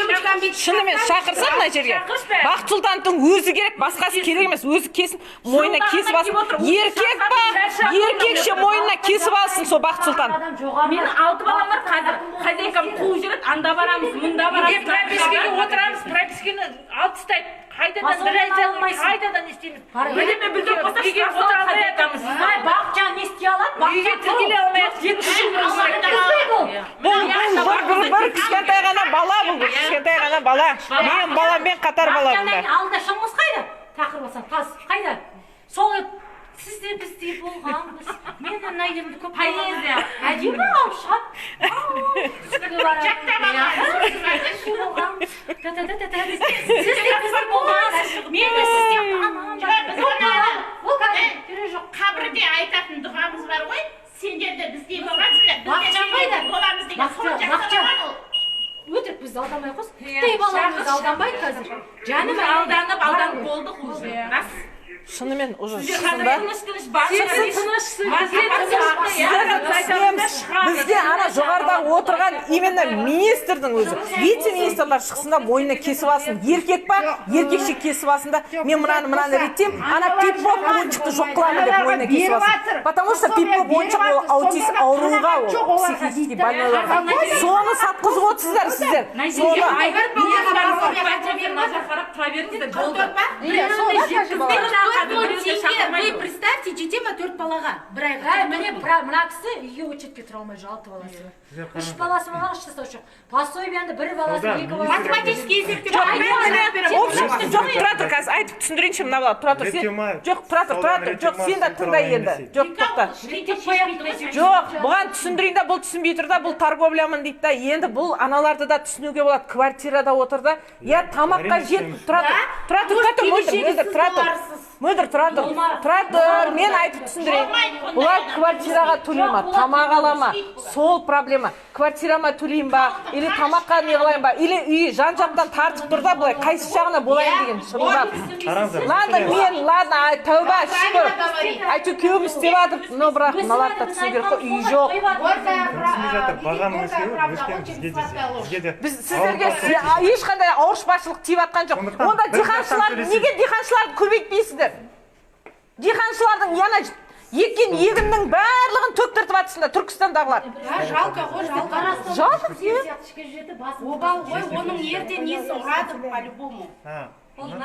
Шынымен шақырса мына жерге. Бақыт Сұлтановтың өзі керек, басқасы керек емес. Өзі кесін, мойнына кесіп алсын. Еркек па? Еркекше мойнына кесіп алсын сол Бақыт Сұлтанов. Мен 6 балам бар қазір. Хозяйкам қуып жүреді, анда барамыз, мұнда барамыз. Пропискеге отырамыз, пропискені алып тастайды. Қайтадан бір айта алмайсың. Қайтадан істейміз. Білеме білдіріп қосақ үйге отыра хозяйкамыз. Бақытжан не істей алады? Үйге тіркеле алмайық. 7 жыл Бір кішкентай ғана бала бұл, кішкентай ғана бала. Мен баламмен қатар бала бұнда. Алда шығыңыз қайда? Тақыр басам, тас, қайда? Сол сізде бізде болғанбыз. Мен әнайымды көп поэзия. Әдемі алып шығады. Сізде бізде болғанбыз. Мен де сізде қабірде айтатын дұғамыз бар ғой. Сендер де бізде болғансыңдар. Бақытжан қайда? Боламыз деген сол Бақытжан. Өтірік бізді алдамай қойсын. Тей баламыз алданбайды қазір. Жаным алданып болдық уже. Рас. Шынымен уже шықсын ба? Бізде ана жоғарыдағы отырған именно министрдің өзі, вице-министрлар шықсында мойнына кесіп алсын. Еркек па? Еркекше кесіп алсын да. Мен мынаны реттем, ана пип-поп ойыншықты жоқ қыламын деп мойнына кесіп алсын. Потому что пип-поп ойыншық ол аутист ауруға, ол психический больнойларға. Соны сатқызып отырсыздар сіздер. Соны. Вы представьте, жете ма 4 балаға бір айға. Міне мына кісі үйге учетке тұра алмай 6 баласы бар. 3 баласы болған 3 жасау жоқ. Пособияны бір баласы 2 баласы. Математический есептеп жоқ, тұра тұр, қазір айтып түсіндірейінші мына бала. Тұра тұр, жоқ, тұра тұр, жоқ, сен де тыңдай енді. Жоқ, тоқта. Жоқ, бұған түсіндірейін да, бұл түсінбей тұр да, бұл торговлямын дейді да, енді бұл аналарды да түсінуге болады, квартирада отыр да, я тамаққа жет, тұра тұр, мен айтып түсіндірейін. Бұлар квартираға төлей ма, тамақ ала ма, сол проблема. Квартирама төлейін ба, или тамаққа не қылайын ба, или үй жан-жақтан тартып тұр да, бұлай қайсы жағына болайын деген шырылдап. Ладно, тәуба, шүкір. Айту кеуім істеп адыр, но бірақ мыналарды да түсіну керек қой, үй жоқ. Бағаның өскені бізге де. Сіздерге ешқандай ауыршпашылық тиіп атқан жоқ. Онда диханшылар, неге диханшыларды көбейтпейсіздер? Диханшылардың Еккен егіннің барлығын төктіртіп жатсыңдар Түркістандағылар. Жалко ғой, жалко. Жалко, Обал ғой, оның ертең несі ұрады по-любому. Енді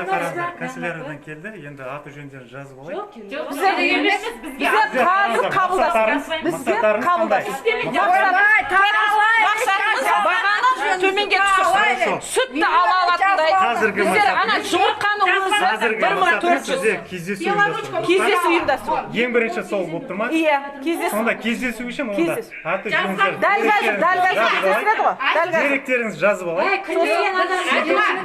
қараңыздар, канцеляриядан келді, енді аты жөндерін жазып алайық. Бізге қазір қабылдасын. Бізге қабылдасын. Бағаны төменге түсірсін. Сүтті ала алатындай. Біздер ана жұмыртқаны өзі 1400. Кездесу ұйымдастыру. Ең бірінші сол болып тұр ма? Иә, кездесу. Сонда кездесу үшін онда аты жөндерін Дәл деректеріңізді жазып алайық.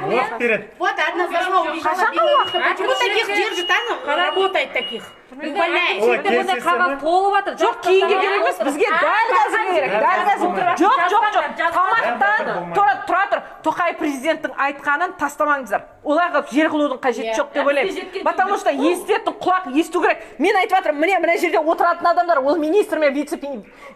Уақыт береді. Вот одна зашла, убежала. Почему таких держит, она работает таких? Бұндай қағаз толып жатыр. Жоқ, кейінге керек емес, бізге дәл қазір керек. Дәл қазір. Жоқ. Тамақтан тұра тұр. Тоқаев президенттің айтқанын тастамаңыздар. Оларға жер қылудың қажеті жоқ деп ойлаймын. Потому что естетін құлақ есту керек. Мен айтып жатырмын, мына жерде отыратын адамдар, ол министр мен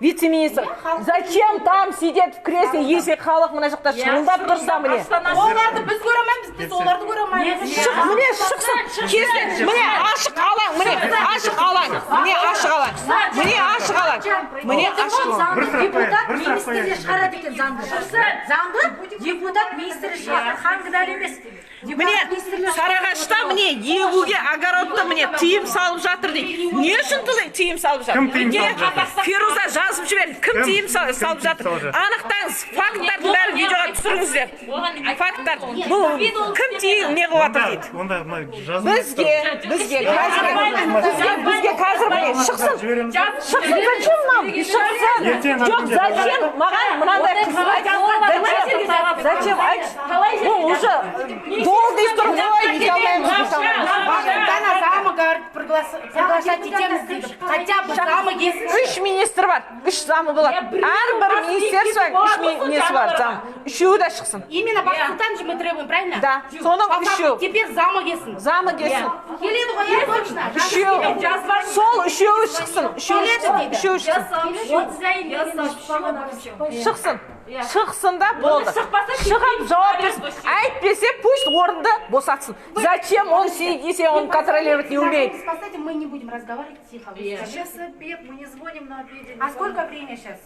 вице-министр. Зачем там сидеть в кресле, если халық мына жақта шырылдап тұрса міне? Оларды біз көремейміз, біз оларды көремейміз. Міне шықсын. Міне ашық алаң, міне ашық алаң. Міне ашық алаң. Депутат министрге шығарады екен заңды. Заңды депутат министрі шығарады. Хангыдал емес. Міне Сарыағашта міне егуге огородта міне тыйым салып жатыр дейді. Не үшін тыйым салып жатыр? Кім тыйым салып жатыр? Фируза жазып жіберді. Кім тыйым салып жатыр? Анықтаңыз, факттарды бәрі видеоға түсіріңіздер. Факттар. Бұл кім тыйым не қылып жатыр дейді. Онда жазып Бізге қазір міне шықсын. Зачем нам? Шықсын. Жоқ, зачем? Маған мынандай қызыр айтты. Зачем? Бұл уже долго из другой не алмаймыз. Дана зама говорит, приглашать етеміз дейді. Хотя бы зама келсін. 3 министр бар. 3 замы болады. Әрбір министерство 3 несі бар зам. Үшеуі де шықсын. Именно Бақсұлтан же мы требуем, правильно? Да. Соның үшеу. Теперь зама келсін. Замы келсін. Келеді ғой, я точно. Үшеу. Сол үшеуі шықсын. Шықсын. Шықсын да болды. Шығып жауап берсін. Әйтпесе пусть орынды босатсын. Зачем он сидит, если он контролировать не умеет? Спасайте, мы не будем разговаривать тихо. Сейчас обед, мы не звоним на обеде. А сколько время сейчас?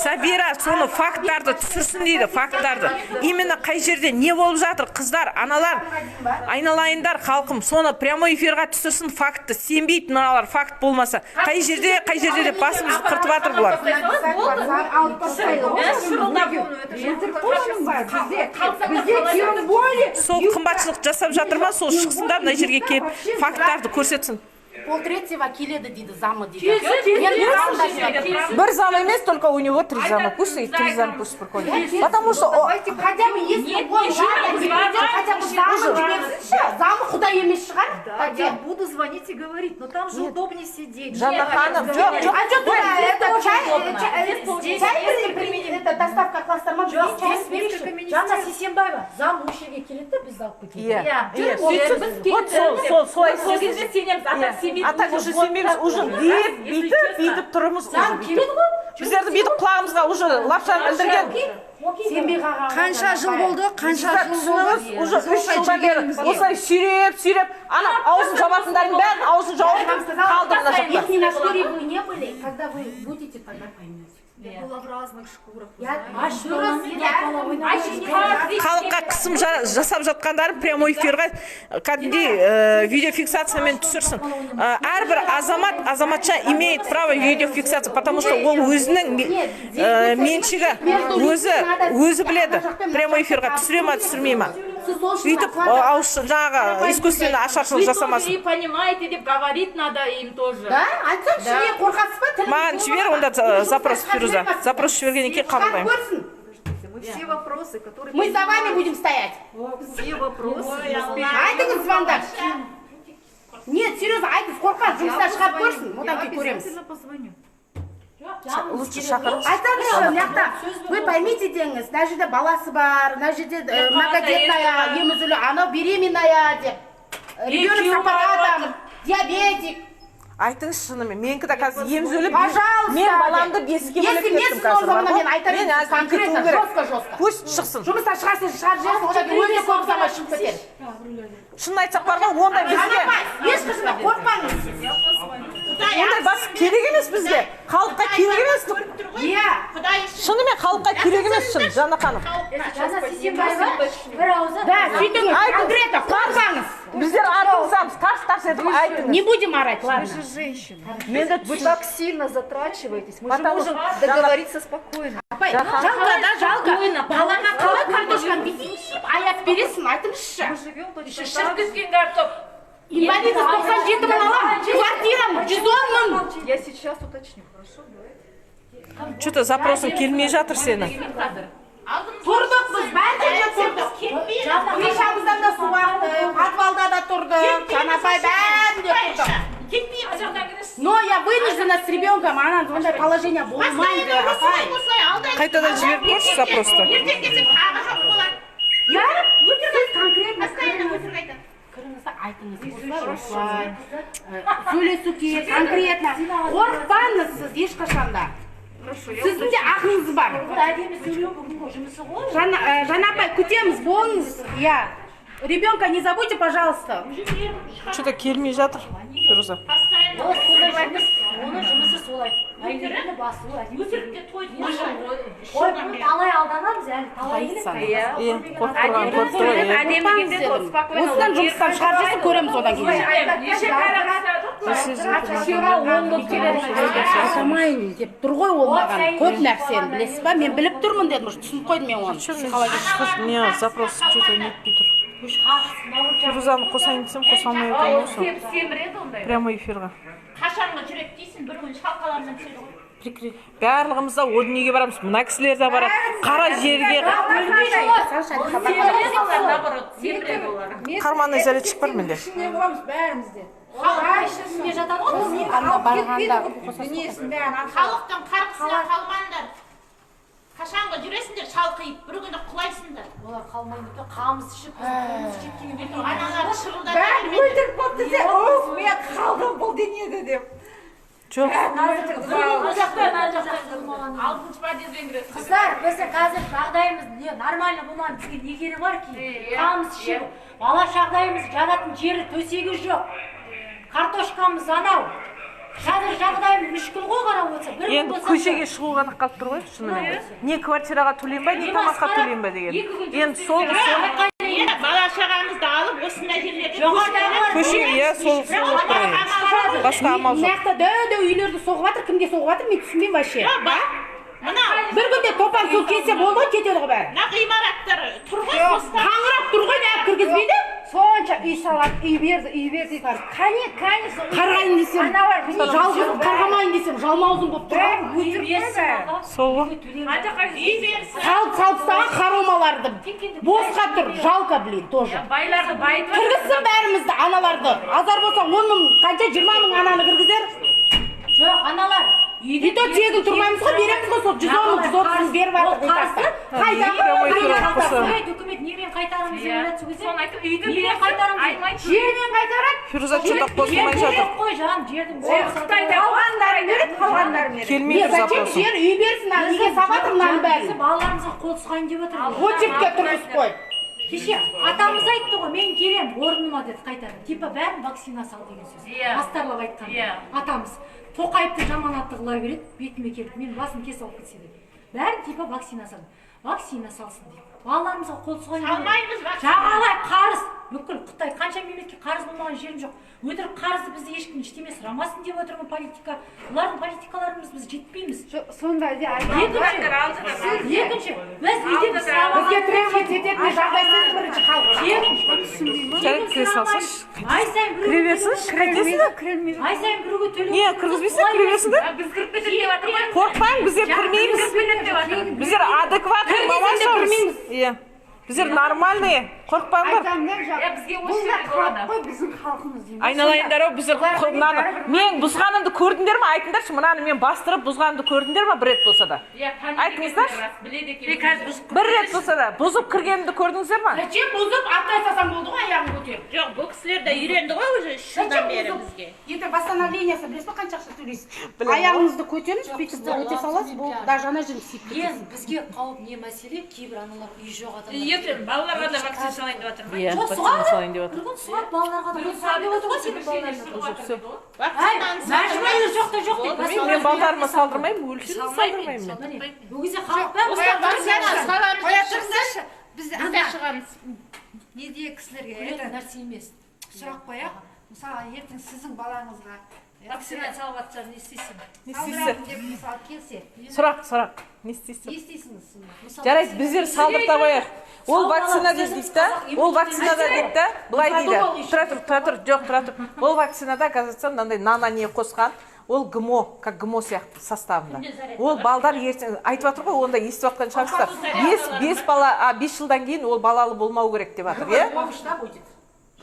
Сабира соны факттарды түсірсін дейді, факттарды. Именно қай жерде не болып жатыр, қыздар, аналар, айналайындар, халқым, соны прямой эфирға түсірсін фактты. Сенбейді мыналар факт болмаса. Қай жерде деп басымызды қыртып жатыр бұлар. Сол қымбатшылық жасап жатыр ма, сол шықсында мына жерге келіп факттарды көрсетсін. Полтретьего келеді дейді, замы дейді. Бір зам емес, только у него 3 зама. Пусть и 3 зама пусть приходит. Потому что хотя бы если он хотя бы замы құдай емес шығар. Я буду звонить и говорить, но там же удобнее сидеть. Жанна ханым, жоқ. А что ты, это чай, это доставка кластерма. Жанна Сисенбаева, зам үшеге келеді де бізді алып кетеді. Вот солай істесін. А так уже сенбейміз, уже бүйтіп тұрымыз. Біздерді бүйтіп құлағымызға уже лапшаны ілдірген. Қанша жыл болды, уже 3 жылдан бері осылай сүйреп, ана аузын жабатындардың бәрін аузын жауып қалды мына жақта. Если на шкуре вы не были, когда вы будете, тогда поймете. Я была в разных шкурах. Халыққа қысым жасап жатқандарын прямой эфирға кәдімгідей видеофиксациямен түсірсін. Әрбір азаматша имеет право видеофиксация, потому что ол өзінің меншігі өзі біледі. Прямой эфирға түсіре ма, түсірмей ма. Сөйтіп жаңағы искусственно ашаршылық жасамасын. Вы понимаете, деп говорить надо им тоже. Да? Айтсаңшы, не қорқасыз ба? Маған жібер, онда запрос Фируза. Запрос жібергеннен кейін қабылдаймын. Все вопросы, которые... Мы за вами будем стоять. Все вопросы. Айтыңыз звондап. Нет, серьезно, айтыңыз, қорқас, жұмыстан шығарып көрсін. Одан кейін көреміз. Обязательно позвоню. Лучше шақырыңыз. Айтыңызшы, мыяқта, вы поймите деңіз, мына жерде баласы бар, мына жерде многодетная, емізулі, анау беременная деп. Ребенок с аппаратом, диабетик. Айтыңыз шынымен, менікі де қазір емізіліп, Пожалуйста. мен баламды бесікке бөліп Если кеттім мен қазір. сынозамына мен айтарым, Мен әзір конкретно, кетуім керек. жестко. Пусть шықсын. Жұмыстан шығарсың, шығарып жіберсің, одан кейін өзі көп ұзамай шығып кетеді. Шынын айтсақ бар ғой, ондай бізге. Ешқашан қорықпаңыз. Ондай бас керек емес бізге. Халыққа керек емес. Иә. Шынымен халыққа керек емес шын, Жанна ханым. Жана Сисенбаева бір ауыздан Да, сөйтіңіз, конкретно, қорықпаңыз. Біздер артыңызамыз, тарс етіп айтыңыз. Не будем орать, ладно. Вы так сильно затрачиваетесь. Мы же Потому можем что- договориться спокойно. Апай, жалко, да, жалко. Балаға қалай картошканы бүйтіп аяп бересің, айтыңызшы. Мы живем точно так же. Шіркізген картоп. Инвалидность 97 мың аламын, квартирам 110 мың. Я сейчас уточню, хорошо? Давайте. Что-то запросың келмей жатыр сені. Тұрдық біз, бәр жерде тұрдық. Кришамыздан да су ақты, подвалда да тұрдық, Жанапай бәрінде тұрдық. Но я вынуждена с ребенком, ана ондай положение болмайды, апай. Қайтадан жіберіп көрші запросты. Я сіз конкретно кіріңізді айтыңыз, осылай, сөйлесу керек, конкретно. Қорықпаңыз сіз ешқашанда. Сіздің де ақыңыз бар. әдемі сөйлеу бүгінгі жұмысы ғой. Жанапай, күтеміз, болыңыз. Я. Ребенка не забудьте, пожалуйста. Что-то келмей жатыр, Фируза. Оның жұмысы солай. Әйелдерді басу, әдемі Ой, бұл талай алданамыз әлі, талай Қорқып тұрған. Осыдан жұмыстан шығарып көреміз одан кейін. Айтамайын деп тұр ғой ол маған. Көп нәрсені білесіз ба? Мен біліп тұрмын дедім, түсініп қойдым мен оны. Не, запрос что-то не тұр. Фирузаны қосайын десем, қосалмай отыр осы. Прямо эфирға. Қашанғы жүрек дейсің, бір күн шалқаларынан түседі ғой. Барлығымыз да о дүниеге барамыз, мына кісілер де барады. Қара жерге. Қарманный зарядчик бар менде. ішіне боламыз бәрімізде. ішінде жатады ғой. Халықтың қарғысына қалмаңдар. Қашанғы жүресіңдер шалқиып, бір күні құлайсыңдар. Олар қалмайды деп қамыз ішіп, қымыз жеткенге Аналары шырылдап. Бәрін өлтіріп болып десе, оф, мен қалдым бұл денеде деп. Жоқ. Алтыншы подъезден кіресің. Қыздар, бізде қазір жағдайымыз не нормально болмаған, бізге не керек бар ки? Қамыз ішіп, бала жағдайымыз жанатын жері төсегі жоқ. Картошкамыз анау. Қазір жағдайым мүшкіл ғой қарап отырса. Енді көшеге шығу ғана қалып тұр ғой, шынымен. Не квартираға төлейм ба, не тамаққа төлейм ба деген. Енді сол Бала шағамызды алып, осындай жерлерде көшеге, иә, сол тұрайын. Басқа амал жоқ. Мына дөу үйлерді соғып жатыр, кімге соғып жатыр, мен түсінбеймін вообще. Бір күнде топан су келсе болды ғой, кетеді ғой бәрі. Мына ғимараттар тұр ғой, бостан. Қаңырап тұр ғой, неғып кіргізбейді? Сонша үй салады, үй берді. Конечно. Қарғайын десем, жалғыз қарғамайын десем, жалмаузын болып тұр. Сол ғой. Салып тастаған қаромаларды босқа тұр, жалко, блин, тоже. Байларды байытып. Кіргізсін бәрімізді, аналарды. Азар болса 10 мың, қанша 20 мың ананы кіргізер. Жоқ, аналар. И то тегін тұрмаймыз ғой, береміз ғой, сол 110 мың, 130 мың беріп жатыр. Үкімет немен қайтарамыз деп ойлады сол кезде? Соны айтып, үйді Немен қайтарамыз? Жермен қайтарады. Фируза что-то қосылмай жатыр. Қой жан, жердің Қалғандары береді, қалғандары береді. Келмей тұр Зачем запросы. жер үй берсін, неге сабатыр мынаның бәрін? балаларымызға қол сұғайын деп отырмыз. Очеркке тұрғызып қой. Кеше атамыз айтты ғой, мен келем орныма деді қайтадан. Типа бәрін вакцина сал деген сөз. Бастарлап айтқан. Атамыз Тоқаевты жаманатты қыла береді, бетіме келіп, мен басын кесіп алып кетсе де. Бәрін типа вакцина сал. Вакцина салсын дейді. Балаларымызға қол сұғайын деп. Салмаймыз вакцина. Жағалай қарыз. Бүкіл Қытай қанша мемлекетке қарыз болмаған жерім жоқ. Өтірік қарызды бізді ешкім ештеме сұрамасын деп отырмын политика. Бұлардың политикаларымыз біз жетпейміз. Сонда де Екінші, біз үйде Бізге требовать ететін жағдайсыз бірінші халық. Жарайды, кіре салсашы. Ай сайын Кіре берсінші, кіргесін. Ай сайын біреуге төлеу. Не, кіргізбейсің, кіре берсін де. Біз кіріп кетеді деп жатыр ғой. Қорықпаң, біздер кірмейміз. Біздер адекватный мамашамыз. Иә. Біздер нормальный, қорықпаңдар. Бұлдар халық қой, біздің халқымыз деймін. Айналайындар ау, біздер мынаны мен бұзғанымды көрдіңдер ме? Айтыңдаршы, мынаны мен бастырып бұзғанымды көрдіңдер ме? Бір рет болса да. Айтыңыздар. Бір рет болса да бұзып кіргенімді көрдіңіздер ме? Зачем бұзып аттай салсаң болды ғой, аяғын көтеріп? Жоқ, бұл кісілер де үйренді ғой уже 3 жылдан бері бізге. Енді восстановлениесі білесіз ба қанша ақша төлейсіз? Аяғыңызды көтеріңіз, бүйтіп өте саласыз, бұл даже ана жерін сүйіп кетесіз. Бізге қауіп не мәселе, кейбір аналар үй жоқ адамдар. Ертең балаларға да вакцина салайын деп жатыр ма? Иә, вакцина салайын деп жатыр. Бүгін суат балаларға да вакцина деп отыр ғой сенің балаларыңа. Вакцинаны жоқ та жоқ деп. Мен балдарыма салдырмаймын, өлшірін салдырмаймын мен. Бұл кезде халық бәрі Қоя тұрсаңшы, Біз шығамыз. не де кісілерге күлетін нәрсе емес. сұрақ қояқ. Мысалы, ертең сіздің балаңызға Вакцина салып жатса не істейсің? Не салдырамын істейсіз? деп мысалы келсе, Сұрақ. Не істейсіз? не істейсіңіз сонда? Жарайды, біздер салдырта қояйық. Ол вакцина дейді да, ол вакцинада дейді да, былай дейді. Тұра тұр, жоқ, тұра тұр. Ол вакцинада, оказывается, мынандай нано не қосқан. Ол ГМО, как ГМО сияқты составында. Ол балдар ертең айтып жатыр ғой, онда естіп жатқан шығарсыздар. 5 жылдан кейін ол балалы болмау керек деп жатыр, иә?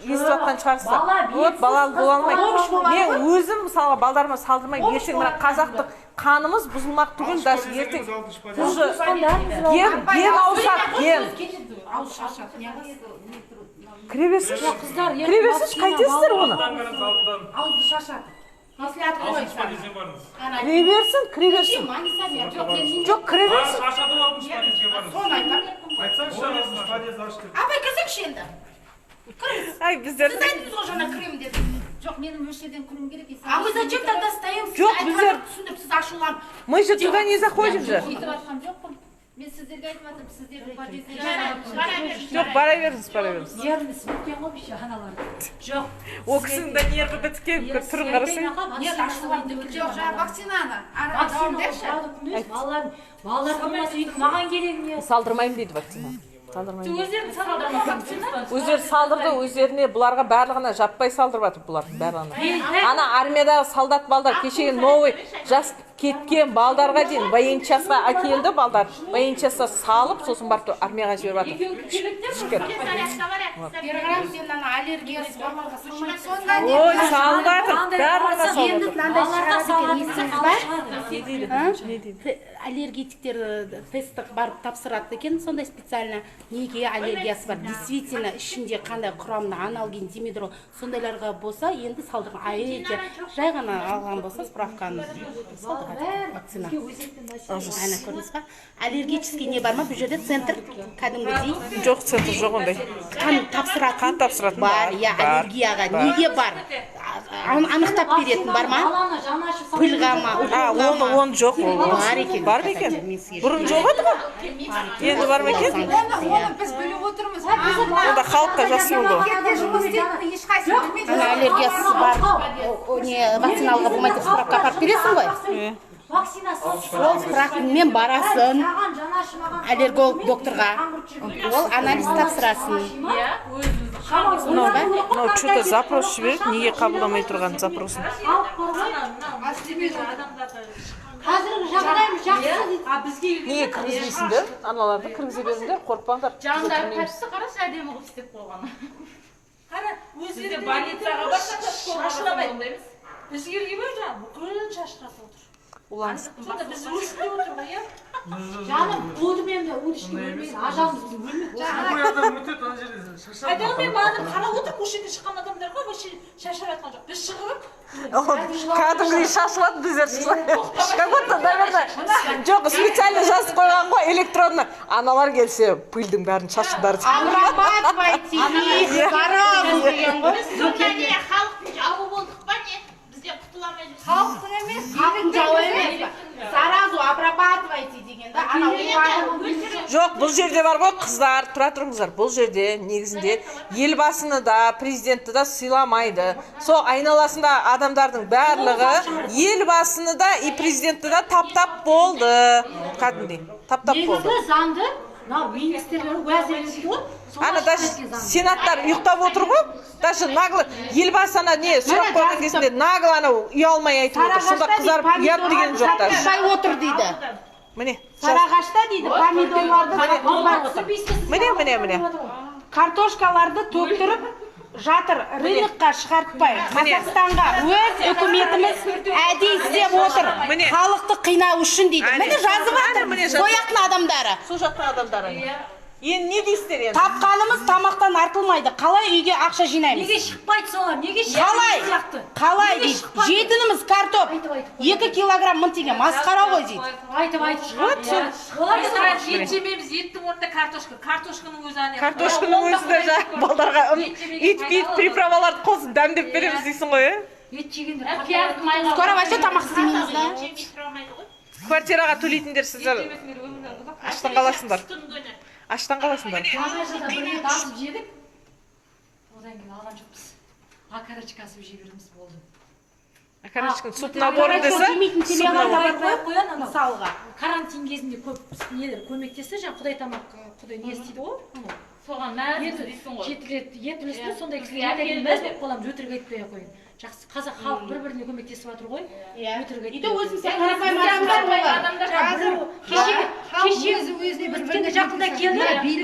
Естіп жатқан шығарсыздар. Вот балалы бола алмайды. Мен өзім мысалға балдарыма салдырмаймын. Ертең мына қазақтық қанымыз бұзылмақ түгіл, даже ертең уже ген ауысады, ген. Кіре берсінші, қайтесіздер оны? Ауызды шашады. Если откроется. Кіре берсін. Жоқ, кіре берсін. Соны айтам. Апай, кірсеңші енді. Ай, біздер... Сіз айтыңыз ғой жаңа кірем деді. Жоқ, менің осы жерден кіруім керек. А мы зачем тогда стоим? Жоқ, біздер... Түсіндіп, сіз ашуланып. Мы же туда не заходим же. Өйтіп жатқан жоқпын. Мен сіздерге айтып жатырмын, сіздердің подъездеріңізге. Жоқ, бара беріңіз. Нервнесі біткен ғой бейше аналар. Жоқ. О кісінің де нерві біткен, түрін қарасың. Нет, ашуланып. Жоқ, жаңа вакцинаны. Арам деші. Балаларға болмаса үйдің маған керек не? Салдырмаймын дейді вакцина. Өздерін салдырма вакцина. Өздері салдырды, өздеріне бұларға барлығына жаппай салдырып жатыр бұлардың барлығына. Ана армиядағы солдат балдар кешегі новый жас кеткен балдарға дейін военчасқа әкелді балдар. Военчасқа салып, сосын барып армияға жіберіп жатыр. Переграм сен ана аллергиясы балаларға салмайды. Ой, салып жатыр, барлығына салып жатыр. Не дейді? Аллергетиктер тесттік барып тапсырады екен, сондай специально неге аллергиясы бар. Действительно, ішінде қандай құрамында аналгин, димедрол, сондайларға болса, енді салдырған. А егер жай ғана алған болса, справканы вакцина. Ана көрдіңіз ба? Аллергический не бар ма? Бұл жерде центр кәдімгідей. Жоқ, центр жоқ ондай. Қан тапсыратын бар. Я аллергияға неге бар? Анықтап беретін бар ма? Пылға ма? Он жоқ. Бар екен. Бар ма екен? Бұрын жоқ еді ма? Енді бар ма екен? Оны біз біліп отырмыз. Онда халыққа жақсы болды. Жұмыс істейтін ешқайсысы білмейді. Ана аллергиясы бар. Не вакциналға болмайды, справка апарып бересің ғой? Ол справкамен барасың аллерголог докторға. Ол анализ тапсырасың. Мынау что-то запрос жібереді, неге қабылдамай тұрған запросын. Қазіргі жағдайымыз жақсы дейді. Неге кіргізбейсіңдер? Аналарды кіргізе беріңдер, қорықпаңдар. Жандар тәпсі қарашы әдемі қып істеп болғаны. Қара, өздері больницаға барсақ шашырамайды. Бізге келгенде жаңа бүкіл шашырап отыр. Улаңыз. Сонда біз өшінде отыр ғой, иә? Жаным, өдімен де өдішке өлмейді, ажалымызды өлмейді. Айтамын мен маған қарап отырып, осы жерде шыққан адамдарға вообще шашырап жатқан жоқ. Біз шығып, Кәдімгідей шашылады біздер шашылады. Как будто, наверное, жоқ, специально жазып қойған ғой, электронно. Аналар келсе, пыльдің бәрін шашыңдар. Обрабатывайте их, сразу деген ғой. сонда не, халықтың жауы болдық па не? Бізден құтыламай жүрсің. Халықтың емес, халықтың жауы емес. Сразу обрабатывайте деген да. Ана Жоқ, бұл жерде бар ғой, қыздар, тұра тұрыңыздар. Бұл жерде негізінде елбасыны да, президентті да сыйламайды. Сол айналасында адамдардың барлығы елбасыны да и президентті да таптап болды. Кәдімгідей, таптап болды. Негізі заңды, министрлер уәзір дейді ғой. Ана даже сенаттар ұйықтап отыр ғой. Даже нагло елбасы ана не сұрақ қойған кезінде нагло ана ұялмай айтып отыр. Сонда қызарып ұят деген жоқ даже. Шай отыр дейді. Міне. Сарыағашта дейді помидорларды Міне. картошкаларды төктіріп жатыр, рынокқа шығартпай. Қазақстанға өз үкіметіміз әдейі істеп отыр. Халықты қинау үшін дейді. Міне жазып жатыр. Сояқтың адамдары. Сол жақтың адамдары. Енді не дейсіздер енді? Тапқанымыз тамақтан артылмайды. Қалай үйге ақша жинаймыз? Неге шықпайды солар? Неге шықпайды? Қалай дейді? Жетініміз картоп. 2 килограмм 1000 теңге. Масқара ғой дейді. Айтып. Олар ет жемейміз, еттің орнында картошка. Картошканың өзі әне. Картошканың өзінде жаңағы балдарға ит приправаларды қосып дәмдеп береміз дейсің ғой, Ет жегендер. Скоро вообще тамақ істемейміз да. Квартираға төлейтіндер сіздер аштан қаласыңдар. Аштан қаласыңдар. Жылда бір рет асып жедік. Одан кейін алған жоқпыз. Акарачка асып жей бердіміз болды. Акарачканың суп наборы десе, мысалға. Карантин кезінде көп нелер көмектесті. Жаңа Құдай тамақ, Құдай не істейді ғой? Соған мәз дейсің ғой. Ет үлесті, сондай кісілер мәз болып қаламыз, өтірік айтпай ақ қойын. Жақсы, қазақ халық бір-біріне көмектесіп жатыр ғой. Өтірік айтпай. Үйде өзіміз қарапайым Кеше өткенде жақында келді.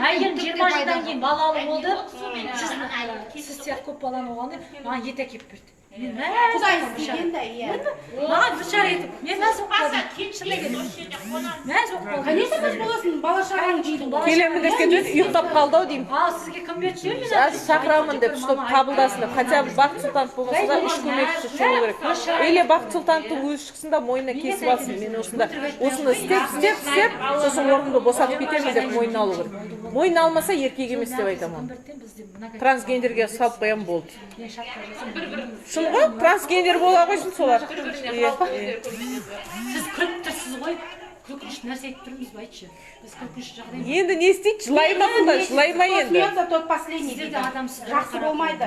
Әйелім 20 жылдан кейін балалы болды. Сіз сияқты көп баланы болғанда маған ет әкеліп берді. Құдай істеген да, иә. Маған бір шар етіп, мен мәз болып қалдым. Мәз болып қалдым. Конечно, мәз боласың, бала шағаң жейді. келемін деп кетіп ұйықтап қалды ау деймін. Ал сізге кім берді мен? Шақырамын деп, чтобы қабылдасын деп. Хотя бы Бақыт Сұлтанов болмаса да 3 көмекші шығу керек. Или Бақыт Сұлтановтың өзі шықсын да мойнына кесіп алсын. Мен осыны істеп, сосын орнымды босатып кетемін деп мойнына алу керек. Мойнына алмаса еркек емес деп айтамын. Трансгендерге салып қоямын болды. Шын ғой, трансгендер бола қойсын солар. Сіз күліп тұрсыз ғой. Күлкініш нәрсе айтып тұрмыз ба, айтшы. Біз күлкініш жағдайымыз. Енді не істейді? Жылайма сонда, жылайма енді. Смеется тот последний дейді. Жақсы болмайды.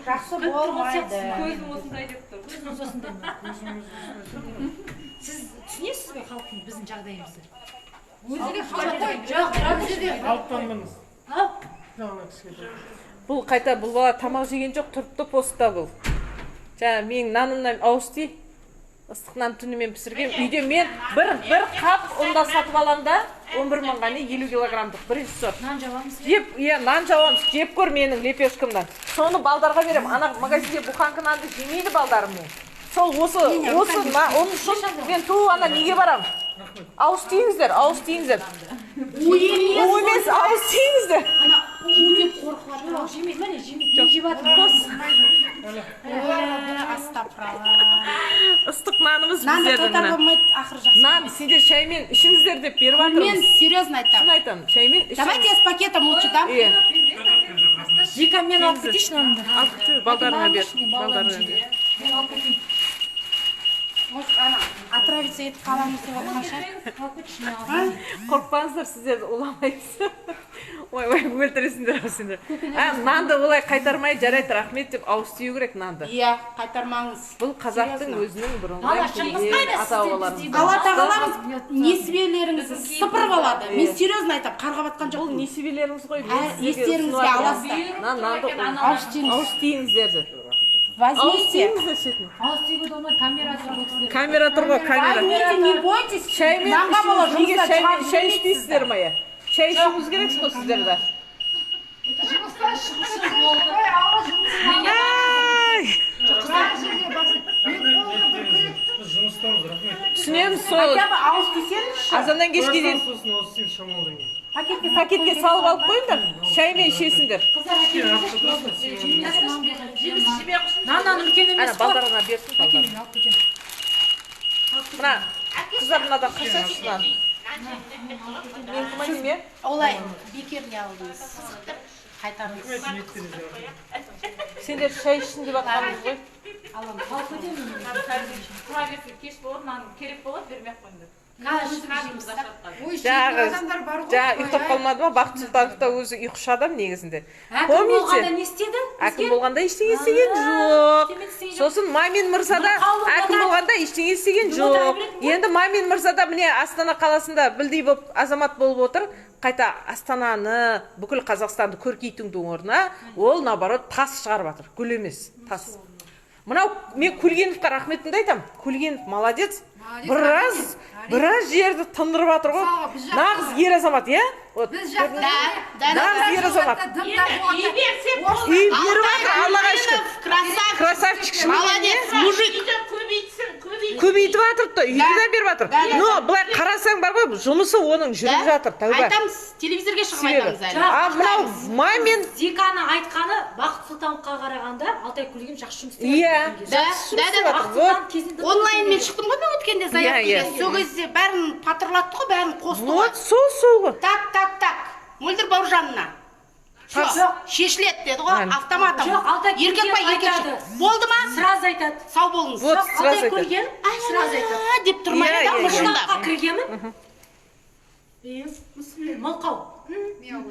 Жақсы болмайды. Көзім осындай деп тұр. Көзіңіз осындай ма? Сіз түсінесіз бе халықтың біздің жағдайымызды? Өзіге халық қой. Жоқ, алыптанбаңыз. Бұл қайта бұл бала тамақ жеген жоқ, тұрыпты постта бұл. Жаңа менің нанымнан ауысты. Ыстық нан түнімен пісірген. Үйде мен бір қап онда сатып аламда 11 мыңға не 50 килограммдық бірінші сорт. нан жабамыз. Нан жауамыз. Жеп көр менің лепешкамдан. Соны балдарға берем. Ана магазинде буханка нанды жемейді балдарым мен. Сол оның үшін мен туу ана неге барам? Ауыз тиіңіздер. У емес, ауыз тиіңіздер. деп қорқады. Жемейді, міне жемейді. Жеп Ыстық нанымыз Нанды біздердің. тоқтар болмайды, ақыры жақсы. Нан, сендер шаймен ішіңіздер деп беріп Мен жатырмыз. серьезно Шын айтамын. айтамын, шаймен ішіңіз. Давайте я с пакетом лучше дам. Мен алып кетейінші нанымды. Алып кет, балдарыңа бер. Балдарыңа бер. Мен алып кетейін. Может, ана отравиться етіп қаламыз деп отқан шығар. Алып кетші, мен алып. Қорықпаңыздар, сіздер уламайсыз. Ой, өлтіресіңдер сендер. Нанды олай қайтармай жарайды, рахмет деп ауыз тию керек нанды. Иә, қайтармаңыз. Бұл қазақтың өзінің бұрынғы ата-бабаларымыз. Алла тағаламыз несібелеріңізді сыпырып алады. Мен серьезно айтамын, қарға батқан Бұл жоқпын. несібелеріңіз ғой. Естеріңізге аласыздар. Ауыз тиіңіздерді. Возьмите. Ауыз тиюге болмайды, камера тұр бұл кісілер. Камера тұр ғой, камера. Возьмите, не бойтесь. Шаймен Нанға бола неге жұмыста шығарып шай жемейсіздер. ішпейсіздер ма? Шай ішуіңіз керексіз ғой сіздерді. Жұмыстамыз, рахмет. Түсінеміз сол. Хотя бы ауыз тисеңізші. Азаннан кешке дейін Сосын осы сен шамалдан кейін. пакетке салып алып қойыңдар. Шаймен ішесіңдер. Наннан үлкен емес Ана балдарына берсін балдар. Мен алып кетемін. Мына қыздар мынадан қашасыз мына. Мен кімайым Олай, бекер не алдыңыз. Қайтарыңыз. Сендер шай ішсін деп жатқанбыз ғой. Алып кетемін. Тұра берсін, кеш болады, нан керек болады, бермей-ақ қойыңдар. Жаңағы ұйықтап қалмады ма? Бақыт Сұлтанов та өзі ұйқышы адам негізінде. Әкім болғанда не істеді? Әкім болғанда ештеңе істеген жоқ. Сосын Мамин мырза да әкім болғанда ештеңе істеген жоқ. Енді Мамин мырза да міне Астана қаласында білдей болып азамат болып отыр. Қайта Астананы, бүкіл Қазақстанды көркейтудің орнына ол наоборот тас шығарып жатыр. Гүл емес, тас. Мынау мен Көлгеновқа рахметімді айтам. Көлгенов молодец. Біраз жерді тындырып жатыр ғой. Нағыз ер азамат, иә? Біз жақта Нағыз ер азамат. Үй беріп жатыр, Аллаға шүкір. Красавчик, Молодец, мужик. көбейтіп жатыр, үйді де беріп жатыр. Но былай қарасаң бар ғой, жұмысы оның жүріп жатыр, тәуба. Айтамыз, телевизорге шығып айтамыз әлі. А мынау мамин Зиканың айтқаны Бақыт Сұлтановқа қарағанда Алтай Көлгенов жақсы жұмыс істеп Иә, жатыр. Онлайнмен шықтым ғой мен өткенде заявкеге. Сол кезде бәрін патырлатты ғой, бәрін қосты ғой. Вот сол ғой. Так. Мөлдір Бауыржанына. Шешіледі деді ғой, автоматом. Жоқ, Алтай Еркек па, Көлгенов еркекші. айтады. Болды ма? Сразу айтады. Сау болыңыз. Вот сразу Алтай айтады. Көлгенов сразу айтады. Деп тұрмайды да, Иә, мұршында. Шынаққа кіргенмін. Мылқау.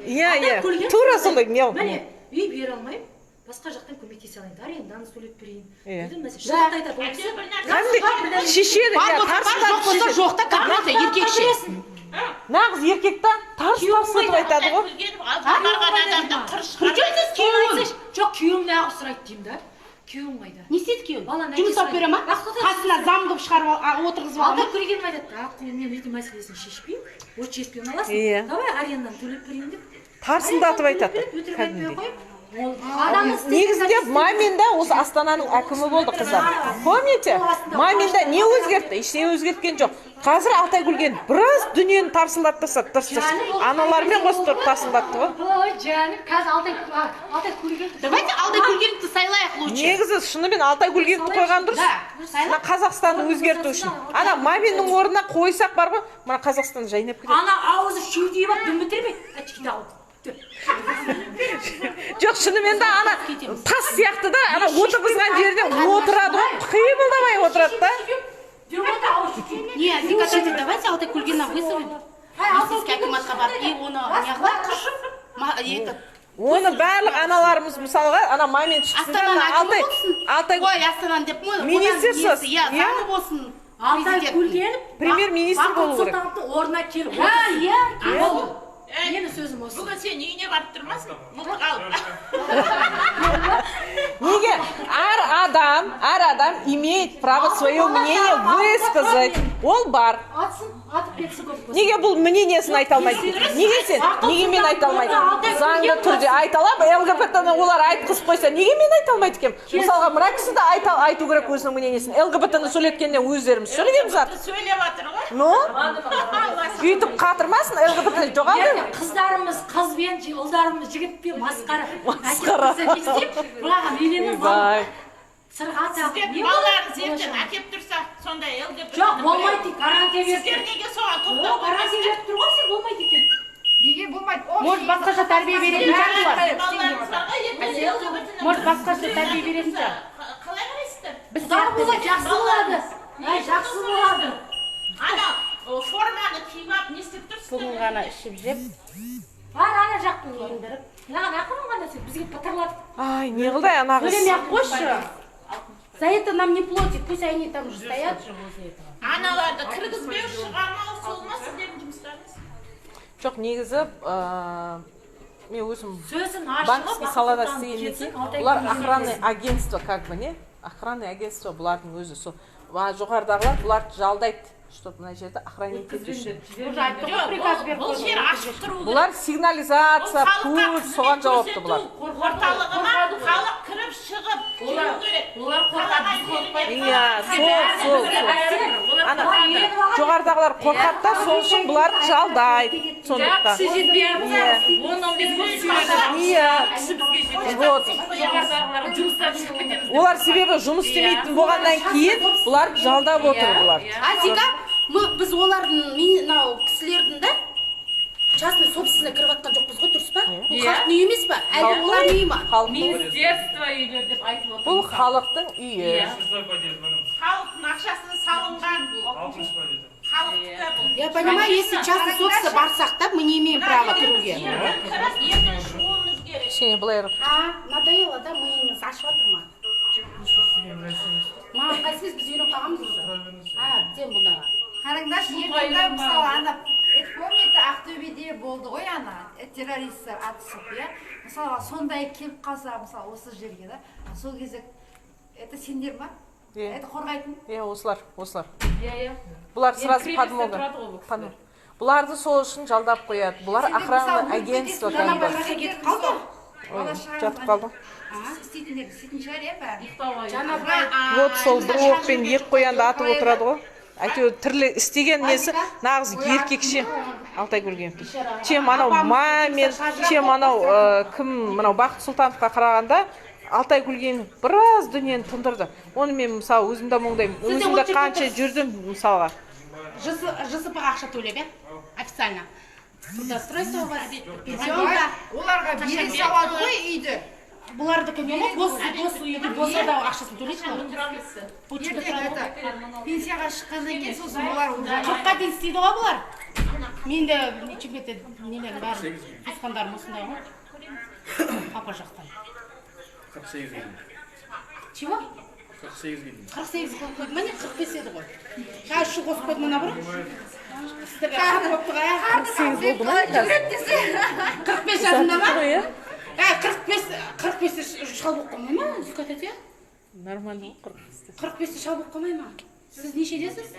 Иә, тура сондай мяу. Міне, үй бере алмаймын. Басқа жақтан көмектесе алайын. Аренданы сөйлеп берейін. Иә. Шынақта айтады. Кәдімгі шешеді, иә, тарсылдатып Жоқ шешеді. жоқта кәдімгі еркекші. Нағыз еркекті тарсылдатып айтады ғой. Жоқ, күйеуім неғып сұрайды деймін да. Күйеуім қайда? Не істеді күйеуің? Баланы Жұмыс алып бере ма? Қасына зам қылып шығарып отырғызып алып Алтай Көлгенов айтады, ақыл мен үйдің мәселесін шешпеймін. Отчетпен аласың. Иә. Давай аренданы төлеп берейін деп. Тарсылдатып айтады. Кәдімгідей. Негізінде Маминда осы Астананың әкімі болды, қыздар. Помните? Маминда не өзгертті? Ештеңе өзгерткен жоқ. Қазір Алтай Көлгенов біраз дүниені тарсылдатып тастады, дұрыс. Аналармен қосып тұрып тарсылдатты ғой. Ой, жаным, қазір Алтай Көлгенов. Давайте Алтай Көлгеновті сайлайық лучше. Негізі шынымен Алтай Көлгеновті қойған дұрыс. Мына Қазақстанды өзгерту үшін. Ана Маминнің орнына қойсақ бар ғой, мына Қазақстан жайнап кетеді. Ана ауызы шүйдей бақ, дүн бітірмей. Әчкеде ауыз. Жоқ, шынымен де ана тас сияқты да, ана отырғызған жерден отырады ғой, қимылдамай отырады да. Не, Зиката, давайте Алтай Көлгенова вызовем. Российский акиматқа барып, и оны неғылып. Оны барлық аналарымыз мысалға, ана Мамин шықсын да, Алтай Ой, Астанан деп ой, министрсіз. Иә, заңы болсын. Алтай Көлгенов Премьер-министр болу керек. Бақыт Сұлтановтың орнына келіп. Иә. Менің сөзім осы. Бүгін сен үйіне барып тұрмасын, мылтық алып. Неге? Әр адам имеет право свое мнение высказать. Ол бар. Атып кетсін көп. Неге бұл мнениесін айта алмайды? Неге сен? Неге мен айта алмайды? Заңды түрде айта алам, ЛГБТ-ны олар айтқызып қойса, неге мен айта алмайды екем? Мысалға, мына кісі де айту керек өзінің мнениесін. ЛГБТ-ны сөйлеткенде өздеріміз сөйлегенбіз ат. Сөйлеп жатыр ғой. Ну? Үйтіп қатырмасын, ЛГБТ-ні жоғалды. Қыздарымыз қызбен, ұлдарымыз жігітпен масқара. Масқара. Бұлаған үйленіп Бай. сырға тағып. Балаларыңыз ертең әкеп тұрса, сондай ЛГБТ. Жоқ, болмайды дейік, гарантия беріп. Сіздер неге соған О, тоқтап гарантия беріп тұр ғой, сен болмайды екен. Неге болмайды? Может, басқаша тәрбие беретін шығар бұлар. балаларыңызға ертең ЛГБТ-ні Может, басқаша тәрбие беретін шығар. қалай қарайсыздар? Ұлдар болады, жақсы болады. Жақсы болады. Ана форманы киіп алып не істеп тұрсыздар? Бүгін ғана ішіп жеп. Ана жақтың киіндіріп. Мынаған ақырын ғана сен бізге патырлатып. Ай, не қылдай анағыз. Төлемей-ақ қойшы. За это нам не платят, пусть они там же стоят. Аналарды кіргізбеу, шығармау, сол ма сіздердің жұмыстарыңыз? Жоқ, негізі, мен өзім Сөзін ашығы, банковский салада Бақыт істеген Сұлтанов екен. кетсін, Бұлар охранный агентство, как бы, не? Охранный агентство бұлардың өзі. Жоғардағылар бұларды жалдайды, чтобы мына жерді охранить ету үшін. Бұл жер ашық тұру керек. Бұлар сигнализация, пульт, соған жауапты бұлар. Орталығына халық кіріп шығып жүру керек. Иә, сол. Ана жоғардағылар қорқады да, сол үшін бұлар жалдайды. Сондықтан. Иә. Вот. Олар себебі жұмыс істемейтін болғаннан кейін бұлар жалдап отыр бұлар. Азика, біз олардың мынау кісілердің да частный собственный кіріп атқан жоқпыз ғой, дұрыс па? Бұл халықтың үйі емес па? Әлі олар үйі ма? Министерство үйлер деп айтып отыр. Бұл халықтың үйі. Халықтың ақшасына салынған халықтікі бұл. Я понимаю, если частный собственный барсақ та, мы не имеем права кіруге. Кіріп, ертең шығуымыз керек. Кішкене былай Надоело, да, миыңыз ашып жатыр ма? Маған қайсымыз біз үйреніп қалғанбыз уже? Сен бұнда. Қараңдаршы, ертеңгі мысалы ана, помните, Ақтөбеде болды ғой ана, террористер атысып, иә? Мысалы, сондай келіп қалса, мысалы, осы жерге да, сол кезде Это сендер ма? Иә. Это қорғайтын. Иә, осылар. Иә. Бұлар сразу крепостьте подмога. тұрады ғой бұл кісілер. Бұларды сол үшін жалдап қояды. Бұлар охранный агентство кәдімгі. кетіп қалды. Жатып қалды. Істейтіндер істейтін шығар, иә бәрі. Вот сол бір оқпен екі қоянды атып отырады ғой. Әйтеуір түрлі істеген несі нағыз еркекше Алтайгүлгеновтің. Чем анау мамин, чем анау кім мынау Бақыт Сұлтановқа қарағанда Алтайгүлгенов біраз дүниені тындырды. Оны мен мысалы өзімді мойындаймын. Өзімді қанша жүрдім мысалға. ЖСП-ға ақша төлеп, иә? Официально. Трудоустройство у вас, пенсионка. Оларға бере салады ғой үйді. Бұлардікі не ғой? Бос үйді, бос да ақшасын төлейді ғой? Пенсияға шыққаннан кейін сосын олар 40-қа дейін істейді ғой бұлар. Мен де чемпионатта нелер бәрі туысқандарым осындай ғой. Папа жақтан. 48 гривен. Чего? 48 гривен. 48 қойды ма не? 45 еді ғой. Қазір шу қосып қойды мына бұрын. Қарын болып тұға, 48 болды ма? 45 жасында ма? 45-те шал болып қоймай ма? Зүкат әте? Нормально ғой 45-те. 45-те шал болып қоймай ма? Сіз нешедесіз?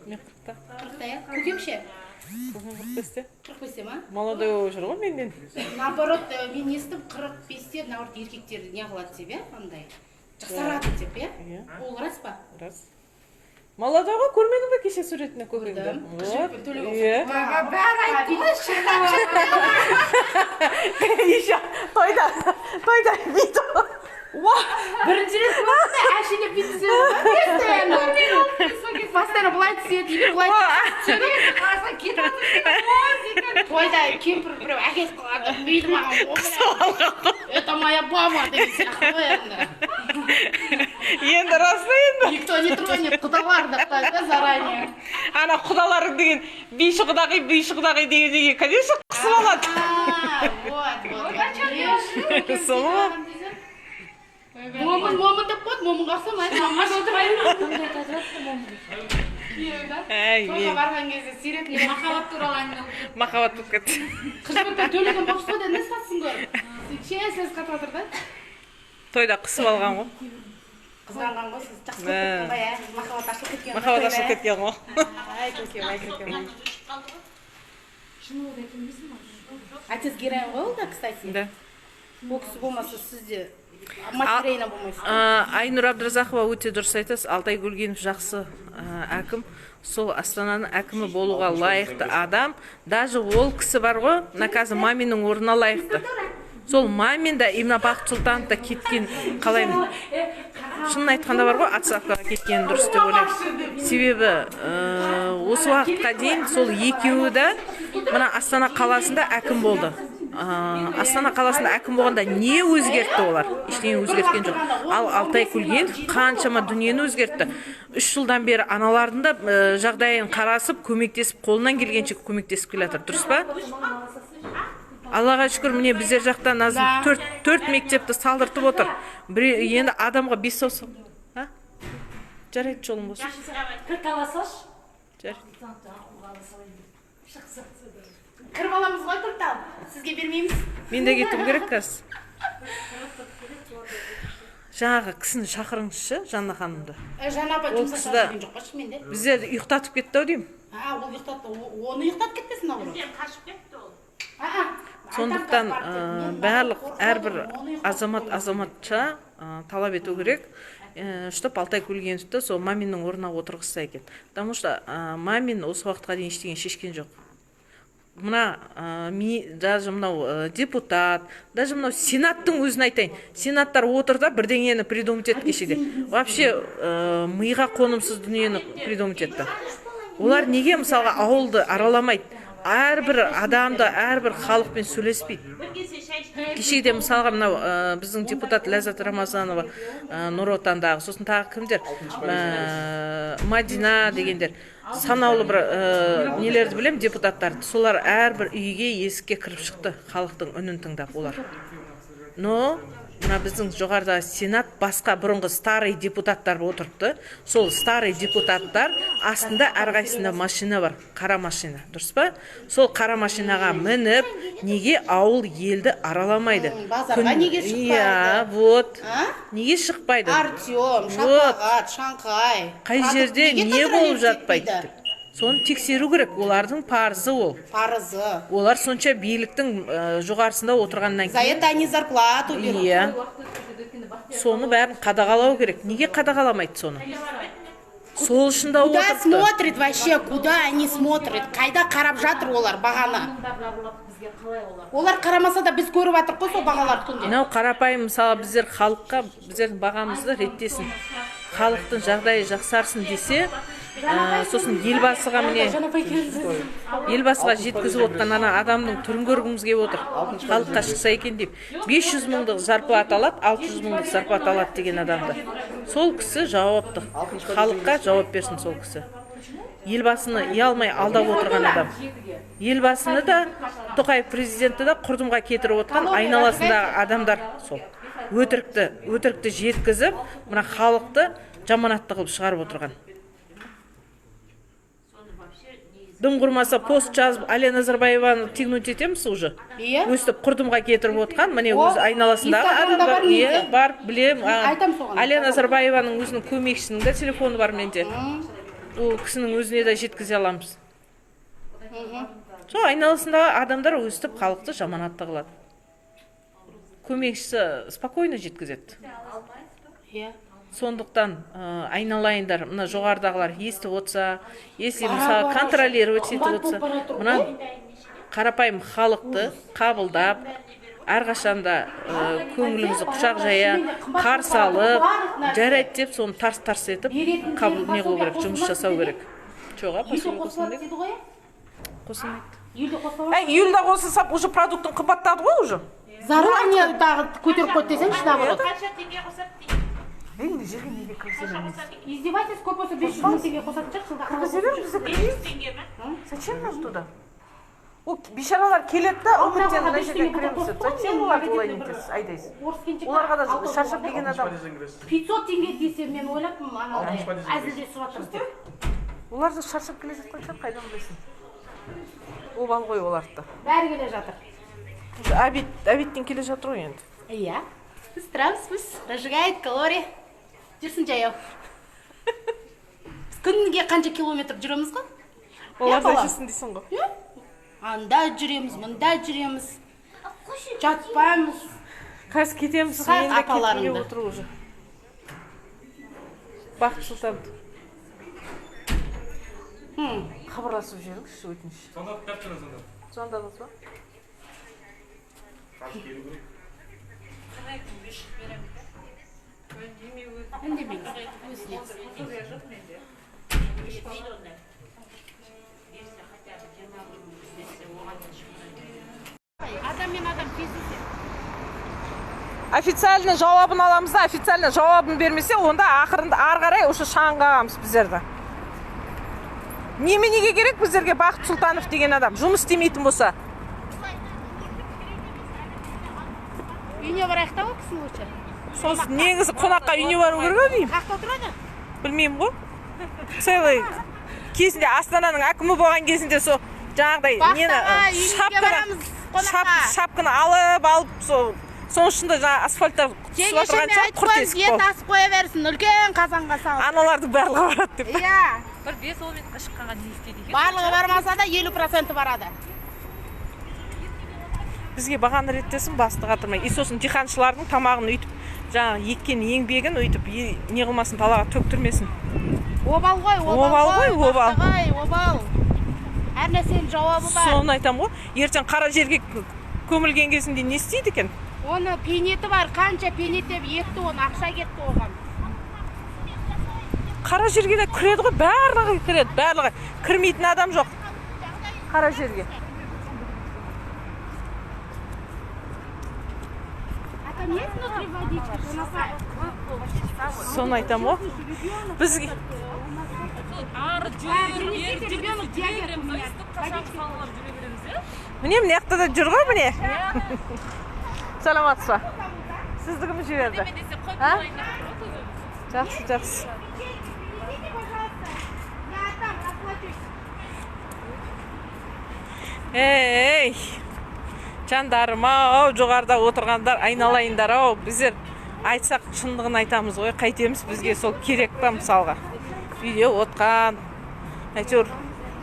Мен 40-та. 40-та, иә? Көкем ше? Көкем 45-те. 45-те ма? Молодой болып жүр ғой менден. Наоборот, мен естіп 45-те наоборот еркектер не қылады деп, иә? Андай. Жақсарады деп, иә? Ол рас па? Рас. Молодой ғой, көрмедің бе кеше суретіне көкеңді? Вот. Иә. бәрі айтты ғой Еще тойда видео. Бірінші рет көрді, әшелеп бүйтіп постоянно былай түседі, егер былай тойда кемпір біреу әкесі қылады, бүйді маған это моя баба деген сияқты ғой енді. Енді расы енді. Никто не тронет, құдалар деп қойды заранее. Ана құдаларың деген бейші құдағи дегенде, конечно, қысып алады. Вот. Сол Момын деп қойды, момын қақсам айтып, мама Әй, тойға барған кезде сирет махаббат туралы әңгіме. махаббат болып кетті. Қызметті төлеген болып қойды, не статсың көр? Сөз қатып отыр да? Тойда қысып алған ғой. Қызғанған ғой, сіз жақсы көріп кеткен ғой, ә? Махаббат ашылып кеткен. Махаббат ашылып кеткен ғой. Ай, көкем. Отец героин ғой ол да, кстати. Да. Ол кісі болмаса сізде материально болмайсыз. Айнұр Абдразақова өте дұрыс айтасыз. Алтайгүлгенов жақсы әкім. Сол Астананың әкімі болуға лайықты адам. Даже ол кісі бар ғой, қазір маминнің орнына лайықты. Сол мамин да именно Бақыт Сұлтанов да кеткен қалаймын. Шынын айтқанда бар ғой, отставкаға кеткен дұрыс деп ойлаймын. Себебі осы уақытқа дейін сол екеуі де мына Астана қаласында әкім болды. Астана қаласында әкім болғанда не өзгертті олар? Ештеңе өзгерткен жоқ. Ал Алтайгүлгенов қаншама дүниені өзгертті. 3 жылдан бері аналардың да жағдайын қарасып, көмектесіп, қолынан келгенше көмектесіп келе жатыр. Дұрыс па? Аллаға шүкір, міне біздер жақтан азын 4 мектепті салдыртып отыр. Енді адамға 5 саусақ. Жарайды, жолың болсын. Кіріп аласаш? Жарайды. Кіріп аламыз ғой тұртал, сізге бермейміз. Мен де кетім керек қазір. Жаңағы кісіні шақырыңызшы, Жанна ханымды. Жанна апай жұмысқа шақырған жоқ па шыменде? Біздерді ұйықтатып кетті ау деймін. Ол ұйықтатты, оны ұйықтатып кетпесін ау. Қашып кетті ол. Сондықтан барлық әрбір азаматша талап ету керек, чтоб Алтайгүлгеновті сол маминнің орнына отырғызса екен. Потому что мамин осы уақытқа дейін ештеңе шешкен жоқ. Мына даже мынау депутат, даже мынау сенаттың өзін айтайын. Сенаттар отырда бірдеңені придумать етті кешеде. Вообще миға қонымсыз дүниені придумать етті. Олар неге мысалға ауылды араламайды? Әрбір адамды, әрбір халықпен сөйлеспейді. Кешеде мысалға мынау біздің депутат Ләззат Рамазанова Нұр Отандағы, сосын тағы кімдер? Мадина дегендер. Санаулы бір нелерді білем, депутаттарды. Солар әрбір үйге есікке кіріп шықты, халықтың үнін тыңдап олар. Но мына біздің жоғарыда сенат басқа бұрынғы старый депутаттар отырыпты. Сол старый депутаттар астында әрқайсында машина бар, қара машина, дұрыс па? Сол қара машинаға мініп, неге ауыл елді араламайды? Базарға неге шықпайды? Иә, вот. Неге шықпайды? Артем, Шапағат, Шаңқай. Қай жерде не болып жатпайды? Соны тексеру керек, олардың парызы ол. Парызы. Олар сонша биліктің жоғарысында отырғаннан кейін. За это они зарплату берут. Иә. Соны бәрін қадағалау керек. Неге қадағаламайды соны? Сол үшін да Куда отырыпты. смотрит вообще? Куда они смотрят? Қайда қарап жатыр олар бағаны? Олар қарамаса да біз көріп жатырық қой сол бағалар күнде. Мынау қарапайым, мысалы біздер халыққа біздердің бағамызды реттесін. Халықтың жағдайы жақсарсын десе, сосын елбасыға міне елбасыға жеткізіп отқан ана адамның түрін көргіміз келіп отыр. Халыққа шықса екен деп 500 мыңдық зарплата алады, 600 мыңдық зарплата алады деген адамды. Сол кісі жауапты. Халыққа жауап берсін сол кісі. Елбасыны ұялмай алдап отырған адам. Елбасыны да Тоқаев президенті де құрдымға кетіріп отқан айналасындағы адамдар сол. Өтірікті жеткізіп, мына халықты жаманатты қылып шығарып отырған. Дым құрмаса пост жазып, Алия Назарбаеваны тегнуть етеміз уже. Өстіп құрдымға кетіріп отқан, міне өз айналасындағы адамдар. Бар, білем. Алия Назарбаеваның өзінің көмекшісінің де телефоны бар менде. Ол кісінің өзіне де жеткізе аламыз. Сол айналасындағы адамдар өстіп халықты жаманатты қылады. Көмекшісі спокойно жеткізеді. Сондықтан айналайындар, мына жоғардағылар естіп отса, если мысалы контролировать етіп отса, мына қарапайым халықты қабылдап, әрқашанда көңілімізді құшақ жая, қарсы алып, жарайды деп, соны тарс-тарс етіп, не қылу керек, жұмыс жасау керек. Жоға, посылы қосылмайды. Қосылмайды. Июльда қосылсап, уже продукттың қымбаттады ғой уже? Заранее көтеріп қойды десеңші наоборот. Издевайтесь, сколько болса 500 мың теңге қосатын шығар. Зачем нам туда? Бишаралар келеді да, үміттен мына жерден кіреміз. Зачем оларды олай нетесіз, айдайсыз? Оларға да шаршап деген адам. 500 теңге десе мен ойлаппын, әзілдесіп жатырмыз деп. Олар да шаршап келе жатқан шығар, қайдан білесің? Обал ғой оларды. Бәрі келе жатыр. Обедтен келе жатыр ғой енді. Иә. Пусть разжигает калории. Жүрсін жаяу. Күнге қанша километр жүреміз ғой? Олар да жүрсін дейсің ғой. Анда жүреміз, мұнда жүреміз. Жатпаймыз. Қазір кетеміз, мен де кеткенге отыр уже. Бақыт Сұлтан. Хабарласып жүріңізші, өтініш. Звондадыңыз ба? Адам мен адам кездеседі. Официально жауабын аламыз да, официально жауабын бермесе, онда ақырында ары қарай осы шаңғағамыз біздерді. Неге керек біздерге Бақыт Сұлтанов деген адам? Жұмыс істемейтін болса. Үйіне барайық та кісінің лучше. Сосын негізі қонаққа үйіне бару керек ау деймін. Қақта отырады? Білмеймін ғой. Целый кезінде Астананың әкімі болған кезінде сол жаңағыдай шапканы алып соның ішінде жаңа асфальтта түсіп отырған соң құрт есіп ет асып қоя берсін, үлкен қазанға салып. Аналардың барлығы барады деп. Иә. Бір 5-10 минутқа шыққанға не істейді екен? Барлығы бармаса да 50% барады. Бізге бағаны реттесін, басты қатырмай. И сосын диқаншылардың тамағын өйтіп, жаңа еккен еңбегін өйтіп, не қылмасын, далаға төктірмесін. Обал ғой, обал. Әр нәрсенің жауабы бар. Соны айтам ғой, ертең қара жерге көмілген кезінде не істейді екен? Оны пейнеті бар, қанша пейнеттеп екті, оны ақша кетті оған. Қара жерге де кіреді ғой, барлығы кіреді, барлығы. Кірмейтін адам жоқ қара жерге. Соны айтам ғой. Бізге міне мына жақта да жүр ғой міне. Саламатсыз ба? Сізді кім жіберді? А? Жақсы, жақсы. Ей, жандарым ау, жоғарда отырғандар, айналайындар ау, біздер айтсақ шындығын айтамыз ғой, қайтеміз, бізге сол керек па мысалға. Үйде отқан, әйтеуір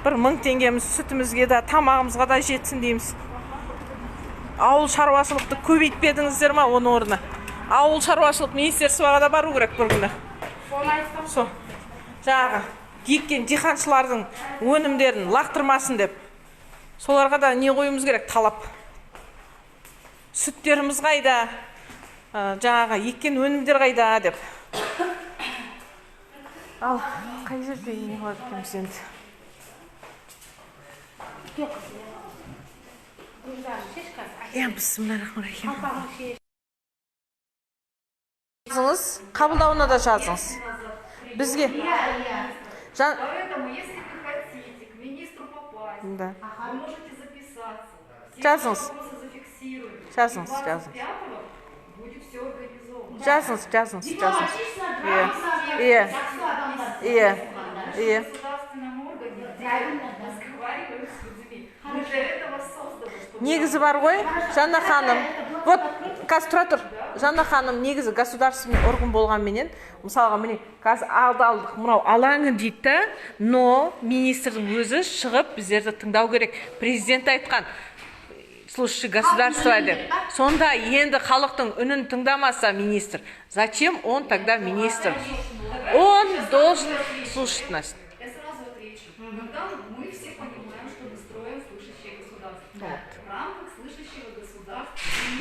1000 теңгеміз сүтімізге да, тамағымызға да жетсін дейміз. Ауыл шаруашылықты көбейтпедіңіздер ма оның орнына? Ауыл шаруашылық министерствоға да бару керек бір күні. Со, жаңағы еккен диқаншылардың өнімдерін лақтырмасын деп. Соларға да не қойымыз керек талап. Сүттеріміз қайда, жаңағы еккен өнімдер қайда деп. Ал, қай жерде не қойып кеміз енді? Бисмиллахиррахманиррахим. Жазыңыз, қабылдауына да жазыңыз. Бізге. Поэтому, если вы хотите к министру попасть, Да. вы можете записаться. Жазыңыз. Вопросы зафиксируем. Жазыңыз, 25-го будет все организовано. Жазыңыз. Иә. В государственном органе разговариваем с людьми. Мы для этого созданы. Негізі бар ғой, Жанна ханым. Вот, қазір тұра тұр. Жанна ханым негізі государственный орган болғанменен, мысалға міне, қазір алдық, мынау алаңы дейді, но министрдің өзі шығып біздерді тыңдау керек. Президент айтқан, слушай, государство деп. Сонда енді халықтың үнін тыңдамаса министр, зачем он тогда министр? Он должен слушать нас. Я сразу отвечу. Когда мы все понимаем, что мы строим слышащее государство. В рамках слышащего государства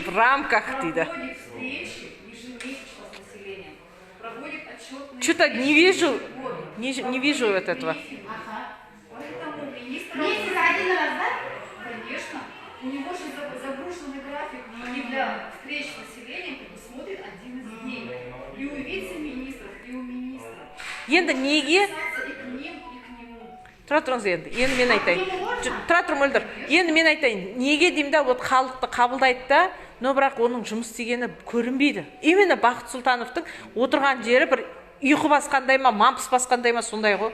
В рамках ты, да. проводит встречи ежемесячно с населением, проводит отчетные Что-то не вижу, не вижу вот этого. Поэтому министр... Месяц один раз, да? Конечно. У него же загруженный график, и для встреч с населением предусмотрен один из дней. И у вице-министров, и у министров. Енді неге? Записаться и к ним, и к нему. Тұра тұрыңыз енді мен айтайын. Тұра тұр мөлдір. Енді мен айтайын. Неге деймін да, вот халықты қабылдайды да, но бірақ оның жұмыс істегені көрінбейді. Именно Бақыт Сұлтановтың отырған жері бір ұйқы басқандай ма, мампыс басқандай ма, сондай ғой.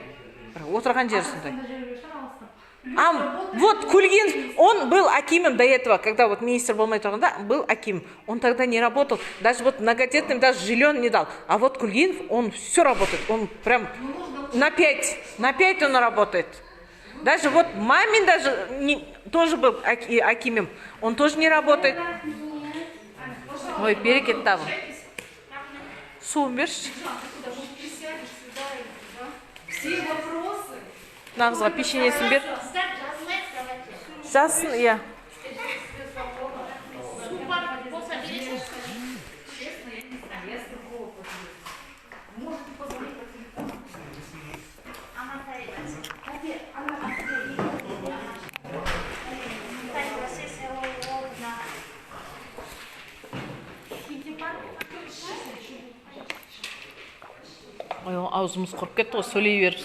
Отырған жері сондай. Вот Кульгинов, он был акимом до этого, когда вот министр был да, был аким. Он тогда не работал, даже вот многодетным даже жилье не дал. А вот Кульгинов, он все работает, он прям на 5 он работает. Даже вот мамин даже тоже был акимом, он тоже не работает. Ой, берекет там. Сумерш. Все вопросы. Нағызға пешенесін бер. Жассын, иә. Ой, аузымыз құрып кетті ғой, сөйлей беріп.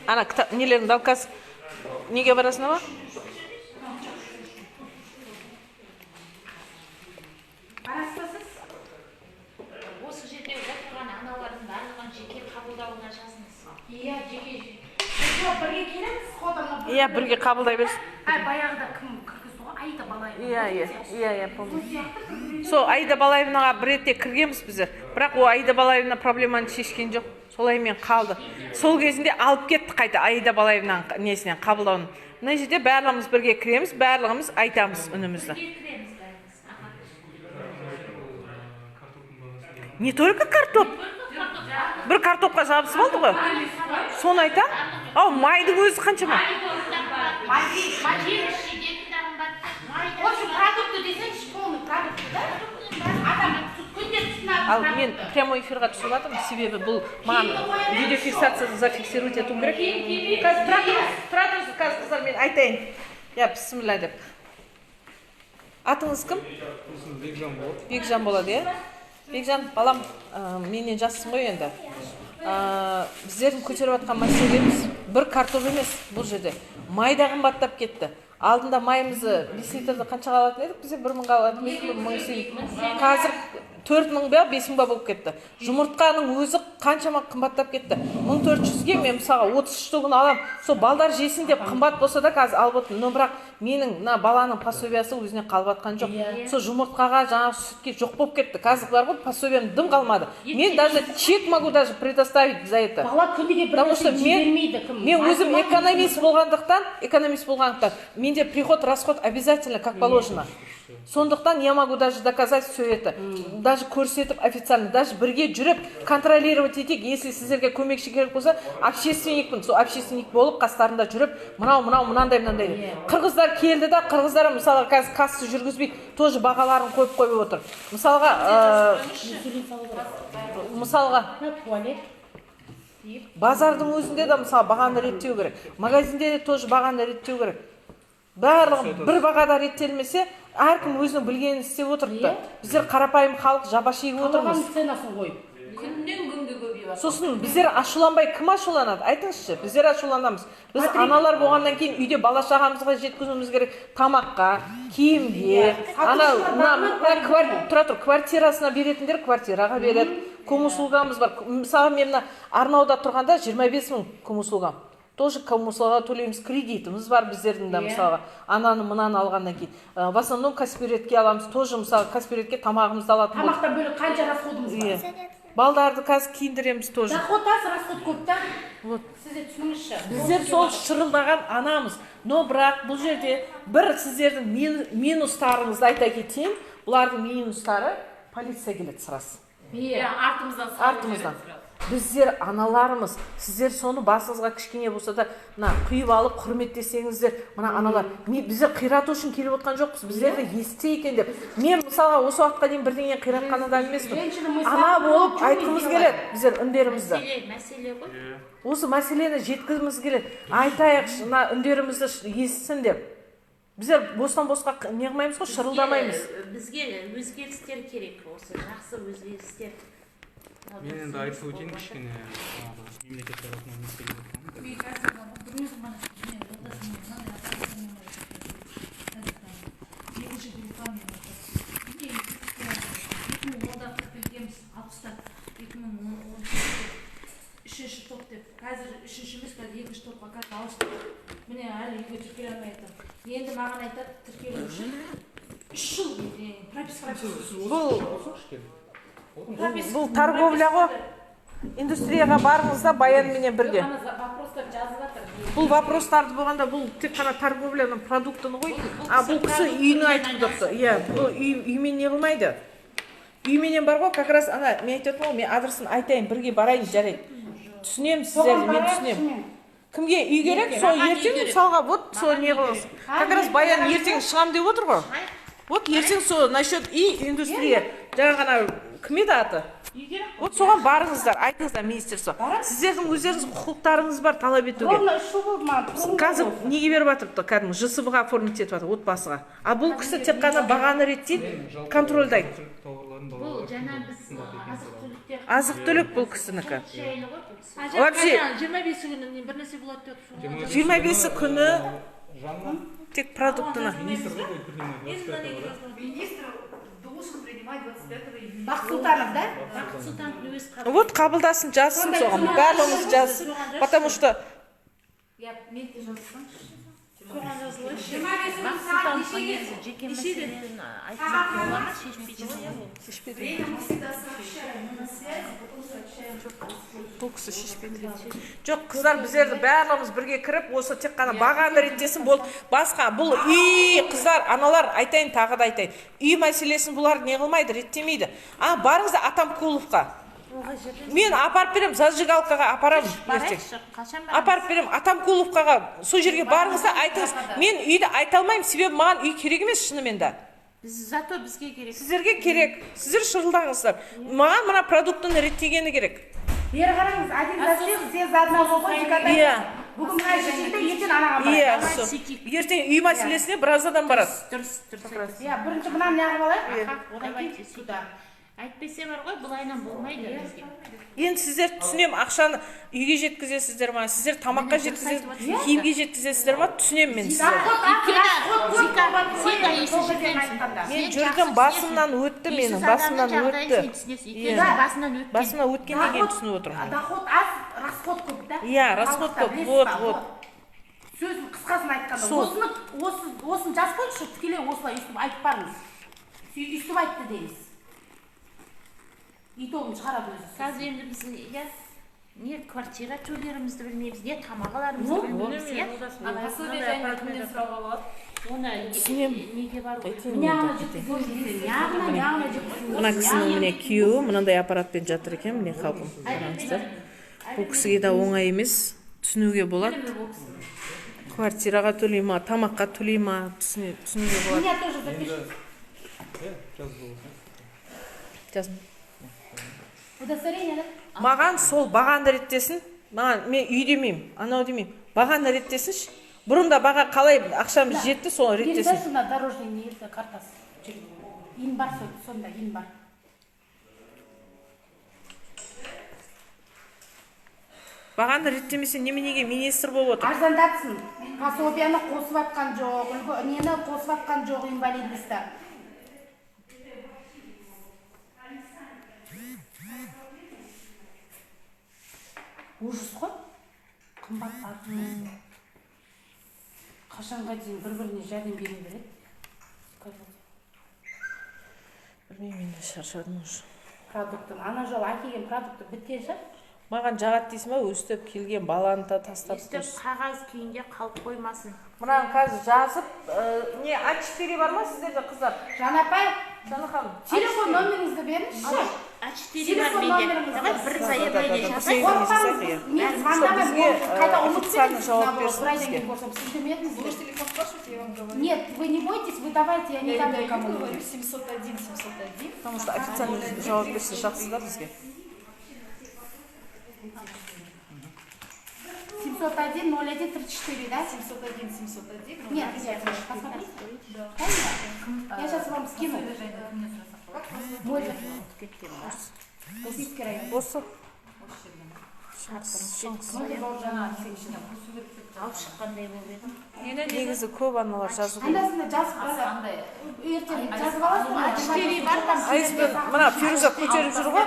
Ана, нелеріңді ал қазір неге барасың ба? Осы жерде отырған аналардың барлығын жеке қабылдауына жазыңыз. Иә, жеке. Бірге келеміз, ходырма. Иә, бірге қабылдай берсін. Баяғыда кім кіргізуға? Аида Балаева. Иә, помню. Со, Аида Балаевнаға бір ретте кіргенбіз біздер. Бірақ о Аида Балаевна проблеманы шешкен жоқ. Солаймен қалды. Сол кезінде алып кетті қайта Аида Балаевнаның несінен қабылдауын. Мына жерде барлығымыз бірге кіреміз, барлығымыз айтамыз үнімізді. Не только картоп. Бір картопқа жабысып алды ғой. Соны айтам. Ау, майдың өзі қаншама? В общем, продукты десеңші, полный продукты, да? Адам күнде Ал мен прямой эфирға түсіп жатырмын, себебі бұл маған видеофиксацияны зафиксировать ету керек. Қазір тұра тұрсыз, қазір қыздар мен айтайын. Я бісміллә деп. Атыңыз кім? Бекжан болады. Бекжан болады, е? Бекжан, балам, менен жассың ғой енді. біздердің көтеріп жатқан мәселеміз бір картоп емес бұл жерде. Май да қымбаттап кетті. Алдында майымызды 5 литрді қаншаға алатын едік? Бізде 1000-ға алатын едік, 1000. Қазір 4000 ба 5000 ба болып кетті. Жұмыртқаның өзі қаншама қымбаттап кетті. 1400-ге мен мысалға 30 штугын алам. Сол балдар жесін деп қымбат болса да қазір алып отырмын. Но бірақ менің мына баланың пособиясы өзіне қалып жатқан жоқ. Сол жұмыртқаға, жаңағы сүтке жоқ болып кетті. Қазір бар ғой, пособиям дым қалмады. Мен даже чек могу даже предоставить за это. Бала күніге бір нәрсе жібермейді кім. Мен өзім экономист болғандықтан, менде приход, расход обязательно, как положено. Сондықтан я могу даже доказать все это, даже көрсетіп официально, даже бірге жүріп контролировать етейік. Если сіздерге көмекші керек болса, общественникпін, сол общественник болып қастарында жүріп, мынандай. Қырғыздар келді да, қырғыздар мысалы қазір кассы жүргізбейді, тоже бағаларын қойып отыр. Мысалға базардың өзінде де мысалы бағаны реттеу керек, магазинде де тоже бағаны реттеу керек. Барлығы бір бағада реттелмесе, әркім өзінің білгенін істеп отырды. Біздер қарапайым халық жаба шегіп отырмыз. Күннен күнге көбейіп. Сосын біздер ашуланбай кім ашуланады? Айтыңызшы, біздер ашуланамыз. Біз аналар болғаннан кейін үйде бала шағамызға жеткізуіміз керек, тамаққа, киімге. Квартирасына беретіндер квартираға береді. Коммуслугамыз бар. Мысалы мен Арнауда тұрғанда 25.000 коммуслугам. Тоже коммуслуга төлейміз, кредитіміз бар біздердің де мысалға. Ананы мынаны алғаннан кейін. В основном каспиретке аламыз. Тоже мысалы каспиретке тамағымызды алатын. Тамақтан бөлек қанша расходымыз бар? Балдарды қазір киіндіреміз тоже. Доход аз, расход көп та. Сізде түсініңізші. Біздер сол шырылдаған анамыз. Но бірақ бұл жерде бір сіздердің минустарыңызды айта кетейін. Бұлардың минустары полиция келеді сырасы. Артымыздан. Біздер аналарымыз, сіздер соны басыңызға кішкене болса да құйып алып құрметтесеңіздер, мына аналар, біздер қирату үшін келіп отқан жоқпыз, біздерді есте екен деп. Мен мысалға осы уақытқа дейін бірдеңе қиратқан адам емеспін. Ана болып айтқымыз келеді біздер үндерімізді. Мәселе ғой. Осы мәселені жеткізіміз келеді. Айтайық, үндерімізді естісін деп. Біздер бостан-босқа не қылмаймыз ғой, шырылдамаймыз. Бізге өзгерістер керек, осы жақсы өзгерістер. Мен енді айтып өтейін кішкене мемлекет тарапынан не істеліп үшінші топ деп, қазір үшінші емес, қазір екінші топқа қазір ауыстық. Міне әлі үйге тіркеле алмай жатыр. Енді маған айтады, тіркелу үшін 3 жыл прописка. Бұл торговля ғой. Индустрияға барыңыз да баянменен бірге. Вопростар жазып жатыр. Бұл вопростарды болғанда бұл тек қана торговляның продуктыны ғой. Бұл кісі үйіні айтып тұрды. Иә, бұл үймен не қылмайды. Үйменен бар ғой, как раз ана мен айтып отырмын, мен адресын айтайын, бірге барайын, жарайды. Түсінемін сіздерді, мен түсінемін. Кімге үй керек, сол ертең мысалға, вот сол не қылыңыз. Как раз баян ертең шығам деп отыр ғой. Вот ертең сол насчет и индустрия. Жаңа ғана кім еді аты? Вот соған барыңыздар, айтыңыздар министерство. Сіздердің өздеріңіз құқықтарыңыз бар талап етуге. Қазір неге беріп жатырды, кәдімгі ЖСВ-ға оформить етіп жатыр, отбасыға. А бұл кісі тек қана бағаны реттейді, контрольдайды. Бұл жаңа біз азық-түлік бұл кісінікі. Вообще 25 күні бір нәрсе болады деп. 25 күні тек продуктыны. Министр должен принимать 25 июня. Бақыт Сұлтанов, да? Бақыт Сұлтанов өз Вот қабылдасын, жазсын соған, барлығымыз жазсын. Потому что Мен де жазсам. Бақыт Сұлтанов жеке мәселені айтсақ бола ма, шешпейді. Мы всегда сообщаем, мы на связи, потом сообщаем. бұл кісі шешпейді. Жоқ, қыздар біздерді барлығымыз бірге кіріп, осы тек қана бағаны реттесін болды. Басқа бұл үй қыздар, аналар айтайын, тағы да айтайын. Үй мәселесін бұлар не қылмайды, реттемейді. Барыңызда Атамкуловқа. Мен апарып берем, зажигалкаға апарам ертең. Апарып берем, Атамкуловқаға, сол жерге барыңызда айтыңыз. Мен үйді айта алмаймын, себебі маған үй керек емес шынымен де. Зато бізге керек. Сіздерге керек. Сіздер шырылдаңыздар. Маған мына продуктыны реттегені керек. Бері қараңыз, один за всех, все за одного ғой. Бүгін мына шешеді, ертең анаға барады. Ертең үй мәселесіне біраз адам барады. Дұрыс. Иә, бірінші мынаны неғып алайық. Давайте сюда. Әйтпесе бар ғой, бұлайынан болмайды бізге. Енді сіздер түсінем, ақшаны үйге жеткізесіздер ма, сіздер тамаққа жеткізесіздер, киімге жеткізесіздер ма, түсінем мен сіздер. Мен жүрдім, басымнан өтті менің, басымнан өтті. Басымнан өткеннен кейін түсініп отырмын. Доход аз, расход көп та. Иә, расход көп, вот. Сөзін қысқасын айтқанда, осын жас қойшы, тікелей осылай үстіп айтып барыңыз. Үстіп айтты дейміз. Итогын шығарады өзі. Қазір енді біз не квартира төлерімізді білмейміз, не тамақ аларымызды білмейміз, иә? Пособие жайында сұрауға болады. Оны неге бар ғой? Мына кісінің міне күйеуі мынандай аппаратпен жатыр екен, міне халқым. Бұл кісіге де оңай емес, түсінуге болады. Квартираға төлей ма, тамаққа төлей ма, түсінуге болады. Меня тоже запишите. Жазым. Удостоверение, да? Маған сол бағаны реттесін. Маған мен үй демеймін, анау демеймін. Бағаны реттесінші. Бұрында баға қалай ақшамыз жетті, соны реттесін. Елді сонда дорожный несі картасы. Ин бар сонда, ин бар. Бағаны реттемесе неменеге министр болып отыр? Арзандатсын. Пособияны қосып атқан жоқ, нені қосып атқан жоқ инвалидності. Ужас қой. Қымбат арзан. Қашанға дейін бір-біріне жәрдем бере береді. Білмеймін, мен де шаршадым уже. Продуктын, ана жол әкелген продукты біткен шығар. Маған жағат дейсің ба, өстіп келген баланы да тастап Өстіп қағаз күйінде қалып қоймасын. Мынаны қазір жазып, не А4 бар ма сіздерде қыздар? Жанапай, Жаны ханым. телефон номеріңізді беріңізші. А4 бар менде. Давай бір заявление жазайық. Қорықпаңыз, мен звондамай, қайта официально жауап берсін Сіз бізге. демедіңіз. Вы же телефон спрашиваете, я вам говорю. Нет, вы не бойтесь, вы давайте, я не дам Я никому. говорю 701, 701. Потому что официально жауап берсе жақсы да бізге. 701 01 34, да? 701, 701. Нет, посмотрите. Я сейчас вам скину. Мой Каспийский район. Осы. Алып шыққандай болып еді. Негізі көп аналар жазу керек. Андасында жазып ертең жазып аласың ба? А4 бар там. Айыспен, мына Фируза көтеріп жүр ғой.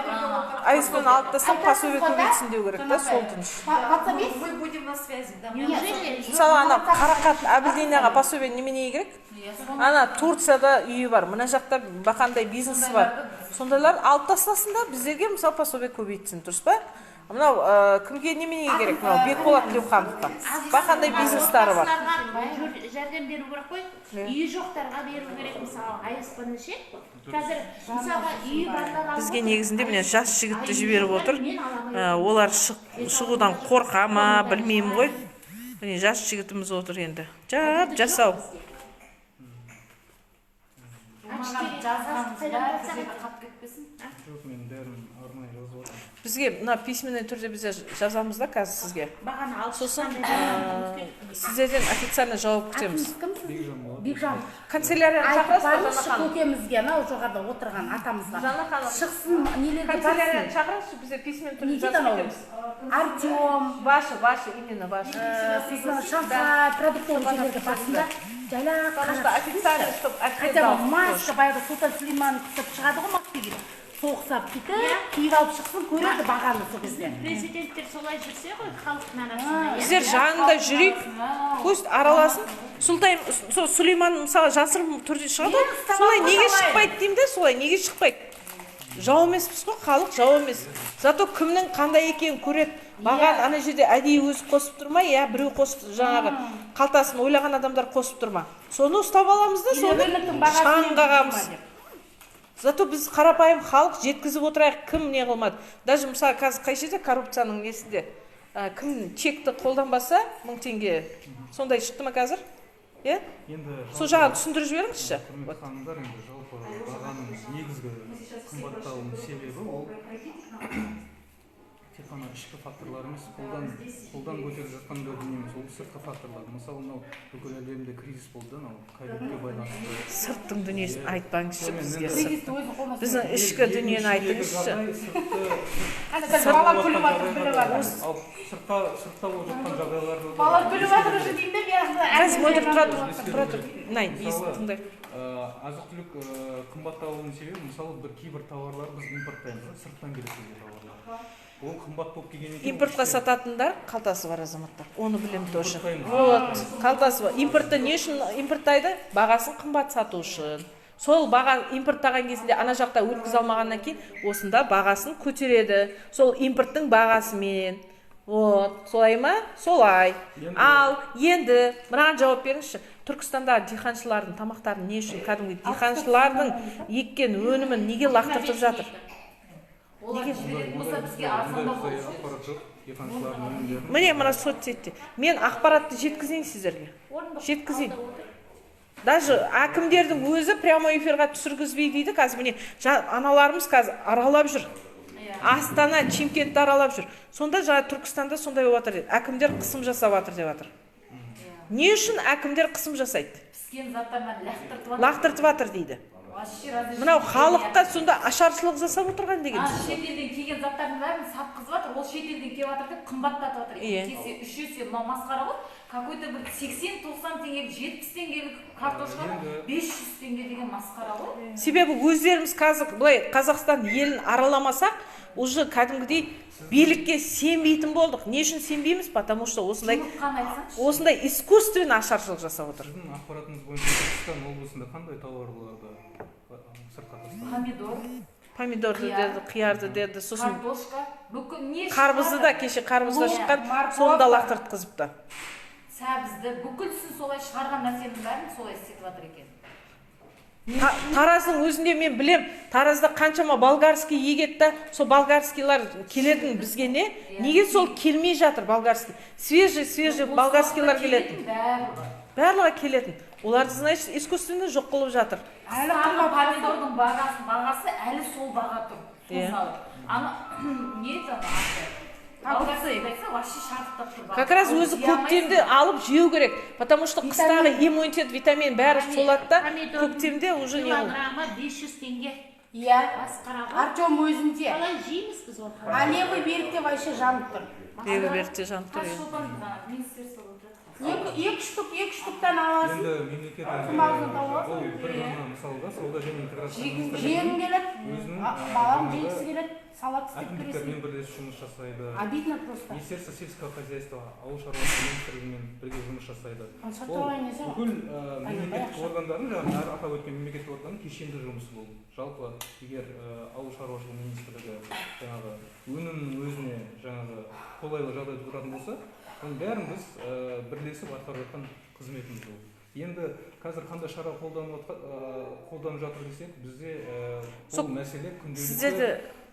Айыспен алып тастап, пособие көбейтсін деу керек та, сол түн. WhatsApp есть? Мы будем на связи, да? Неужели? Мысалы, ана Қарақат Әбілдинаға пособие неменеге керек? Ана Турцияда үйі бар, мына жақта бақандай бизнесі бар. Сондайлар алып тастасын да, біздерге мысалы пособие көбейтсін, дұрыс па? Мынау кімге неменеге керек? Мынау Бекболат Тілеухановқа. Бақандай бизнестары бар. Жәрдем беру керек қой. Үйі жоқтарға беру керек, мысалы, айыспыны ше. Қазір, мысалға, үйі барлар Бізге негізінде міне жас жігітті жіберіп отыр. Олар шығудан қорқа ма, білмеймін ғой. Міне жас жігітіміз отыр енді. Жасау. Жоқ, мен бәрін арнайы жазып отырмын. Бізге мына письменный түрде біз жазамыз да қазір сізге. бағаны алып Сосын сіздерден официально жауап күтеміз. Бекжан. Канцелярияны шақырасыз ба, Жана Шық ханым? көкемізге, анау жоғарда отырған атамызға. Жана ханым. Шықсын, нелерге Канцелярияны барсын. шақырасыз, бізде письменный түрде Не дейді жазып анау? кетеміз. Артем, Ваши, именно ваши. сосын шафа, продуктовый жерлерге барсын да. Жайла Потому что официально, чтобы хотя бы маска баяғы Султан Сулейман қысып шығады ғой маскеге. Соғысап сөйтіп, киіп алып шықсын, көреді бағаны сол кезде. Президенттер солай жүрсе ғой, халықтың арасында. Біздер жанында жүрейік, пусть араласын. Сулейман мысалы жасырын түрде шығады ғой, солай неге шықпайды деймін де, солай неге шықпайды? Жау емеспіз ғой, халық жау емес. Зато кімнің қандай екенін көреді. Маған ана жерде әдейі өзі қосып тұрма, я біреу қосып жаңағы қалтасын ойлаған адамдар қосып тұрма. Соны ұстап аламыз да, соны шаң қағамыз. Зато біз қарапайым халық жеткізіп отырайық, кім не қылмады. Даже мысалы қазір қай жерде коррупцияның несінде кім чекті қолданбаса 1000 теңге сондай шықты ма қазір? Е? Сол жағын түсіндіріп жіберіңізші. Құрметті ханымдар, енді жалпы бағаның негізгі қымбаттауының себебі ол тек қана ішкі факторлар емес, қолдан көтеріп жатқан да дүние емес, ол сыртқы факторлар. Мысалы, мынау бүкіл әлемде кризис болды, анау ковидке байланысты. Сырттың дүниесін айтпаңызшы бізге. Біздің ішкі дүниені айтыңызшы. Бала күліп жатыр, біліп жатыр. Сыртта болып жатқан жағдайларды Бала күліп жатыр уже деймін де, Қазір мөлдір тұра тұр. Най, тыңдай. азық-түлік қымбаттауының себебі, мысалы, кейбір тауарлар біз импорттаймыз, сырттан келетін тауарлар. Ол қымбат болып келгеннен кейін импортқа сататындар қалтасы бар азаматтар. Оны білем тоже. Вот, қалтасы бар. Импортты не үшін импорттайды? Бағасын қымбат сату үшін. Сол баға импорттаған кезінде ана жақта өткізе алмағаннан кейін осында бағасын көтереді. Сол импорттың бағасымен. Вот, солай ма? Солай. Ал енді мынаған жауап беріңізші. Түркістанда диханшылардың тамақтарын не үшін кәдімгі диханшылардың еккен өнімін неге лақтыртып жатыр? Міне мына соцсетте. Мен ақпаратты жеткізейін сіздерге. Жеткізейін. Даже әкімдердің өзі прямой эфирға түсіргізбей дейді. Қазір міне аналарымыз қазір аралап жүр. Астана, Чимкентті аралап жүр. Сонда жаңа Түркістанда сондай болып жатыр дейді. Әкімдер қысым жасап жатыр деп жатыр. Не үшін әкімдер қысым жасайды? Піскен заттардан лақтыртып жатыр дейді. Мынау халыққа сонда ашаршылық жасап отырған деген сөз. Шетелден келген заттардың бәрін сатқызып жатыр. Ол шетелден келіп жатыр деп қымбаттатып жатыр. Кесе 3 есе мынау масқара ғой. Какой-то бір 80-90 теңгелік, 70 теңгелік картошканы 500 теңге деген масқара ғой. Себебі өздеріміз қазір былай Қазақстан елін араламасақ, уже кәдімгідей билікке сенбейтін болдық. Не үшін сенбейміз? Потому что осындай искусственно ашаршылық жасап отыр. Біздің ақпаратымыз бойынша Түркістан облысында қандай тауарларды сыртқа тастады? Помидорды деді, қиярды деді, сосын картошка, бүкіл не қарбызды да кеше қарбызда шыққан, соны да лақтыртқызыпты. Сәбізді, бүкілсін солай шығарған нәрсенің бәрін солай істетіп жатыр екен. Тараздың өзінде мен білем, Таразда қаншама болгарский егетті, сол болгарскийлар келетін бізге не? Неге сол келмей жатыр болгарский? Свежий болгарскийлар келетін. Барлығы келетін. Оларды, значит, искусственно жоқ қылып жатыр. Помидордың бағасы әлі сол баға тұр. Не Как раз өзі көктемде алып жеу керек, потому что қыстағы иммунитет, витамин бәрі солады да, көктемде уже не ол. Килограмма 500 теңге. Иә, Артем өзінде. Қалай жейміз біз оны? А левый берікте вообще жанып тұр. Левый берікте жанып тұр. Екі штуктан аласың. Енді мемлекет ол бір ғана мысалға сауда және интеграция жегің келеді, балам жегісі келеді, салат істеп бересің. әкімдіктермен бірлесіп жұмыс жасайды. Обидно просто. Министерство сельского хозяйства, ауыл шаруашылығы министрлігімен бірге жұмыс жасайды. Бүкіл мемлекеттік органдардың, жаңағы атап өткен мемлекеттік органның кешенді жұмысы бұл. Жалпы егер ауыл шаруашылығы министрлігі жаңағы өнімнің өзіне жаңағы қолайлы жағдай тұратын болса, оның бәрін біз бірлесіп атқарып жатқан қызметіміз бұл. Енді қазір қандай шара қолданып жатыр десек, бізде бұл мәселе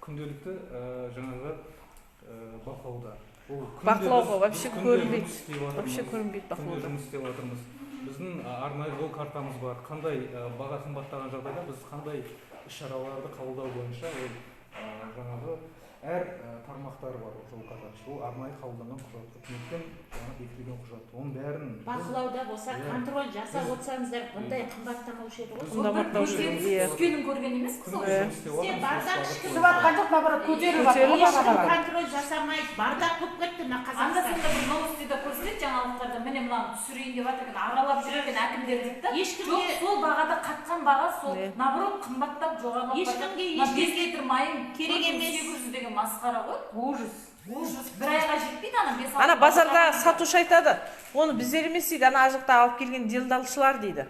күнделікті жаңағы бақылауда. Бақылауға вообще көрінбейді бақылауда. Жұмыс істеп жатырмыз. Біздің арнайы жол картамыз бар. Қандай баға қымбаттаған жағдайда біз қандай іс-шараларды қабылдау бойынша жаңағы әр тармақтары бар жол картасы. Ол арнайы қабылданған құжат, үкіметтен бекітілген құжат. Оның бәрін бақылауда болса, контроль жасап отырсаңыздар, бұндай қымбаттамаушы еді ғой. Түскенін көрген емес қыз ол. Сен бардақ Түсіп атқан жоқ, наоборот, көтеріліп жатыр. ешкім контроль жасамайды, бардақ болып кетті мына Қазақстан. Анда-санда бір новостида көрсетеді жаңалықтарда, міне мынаны түсірейін деп жатыр екен, аралап жүрген әкімдер дейді да. Жоқ, сол бағада қатқан баға сол наоборот қымбаттап жоғарылап ешкімге 5 литр майын керек емес. 800 деген масқара ғой. Ужас. Бір айға жетпейді ана 5-6. Ана базарда сатушы айтады, оны біздер емес дейді, ана жақта алып келген делдалшылар дейді.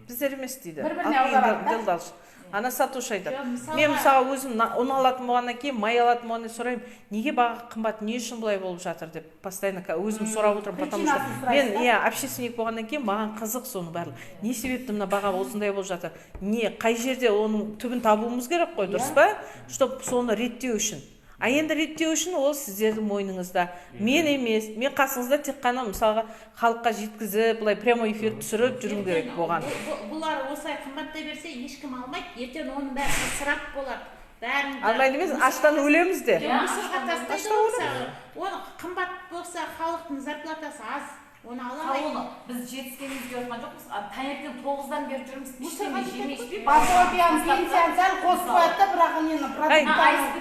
Біздер емес дейді. Делдалшы. Ана сатушы айтады. Мен мысалы өзім ұн алатын болғаннан кейін, май алатын болғаннан сұраймын, неге баға қымбат, не үшін бұлай болып жатыр деп постоянно өзім сұрап отырмын, потому что мен общественник болғаннан кейін маған қызық соның барлығы. Не себепті мына баға осындай болып жатыр? Не қай жерде оның түбін табуымыз керек қой, дұрыс па? Чтобы соны реттеу үшін. А енді реттеу үшін ол сіздердің мойныңызда. Мен емес, мен қасыңызда тек қана мысалға халыққа жеткізіп, былай прямой эфир түсіріп жүру керек болған. Бұлар осылай қымбаттай берсе, ешкім алмайды. Ертең оның бәрі ысырап болады. алмайды емес, аштан өлеміз де. Мысырға тастайды ғой мысалы. Оны қымбат болса, халықтың зарплатасы аз. Оны ала алмайды. Біз жетіскенімізге отырған жоқпыз. Таңертең 9-дан бері жүрміз. Ештеңе жемей ішпей. Пособияны, пенсияны сәл қосып қояды да, бірақ нені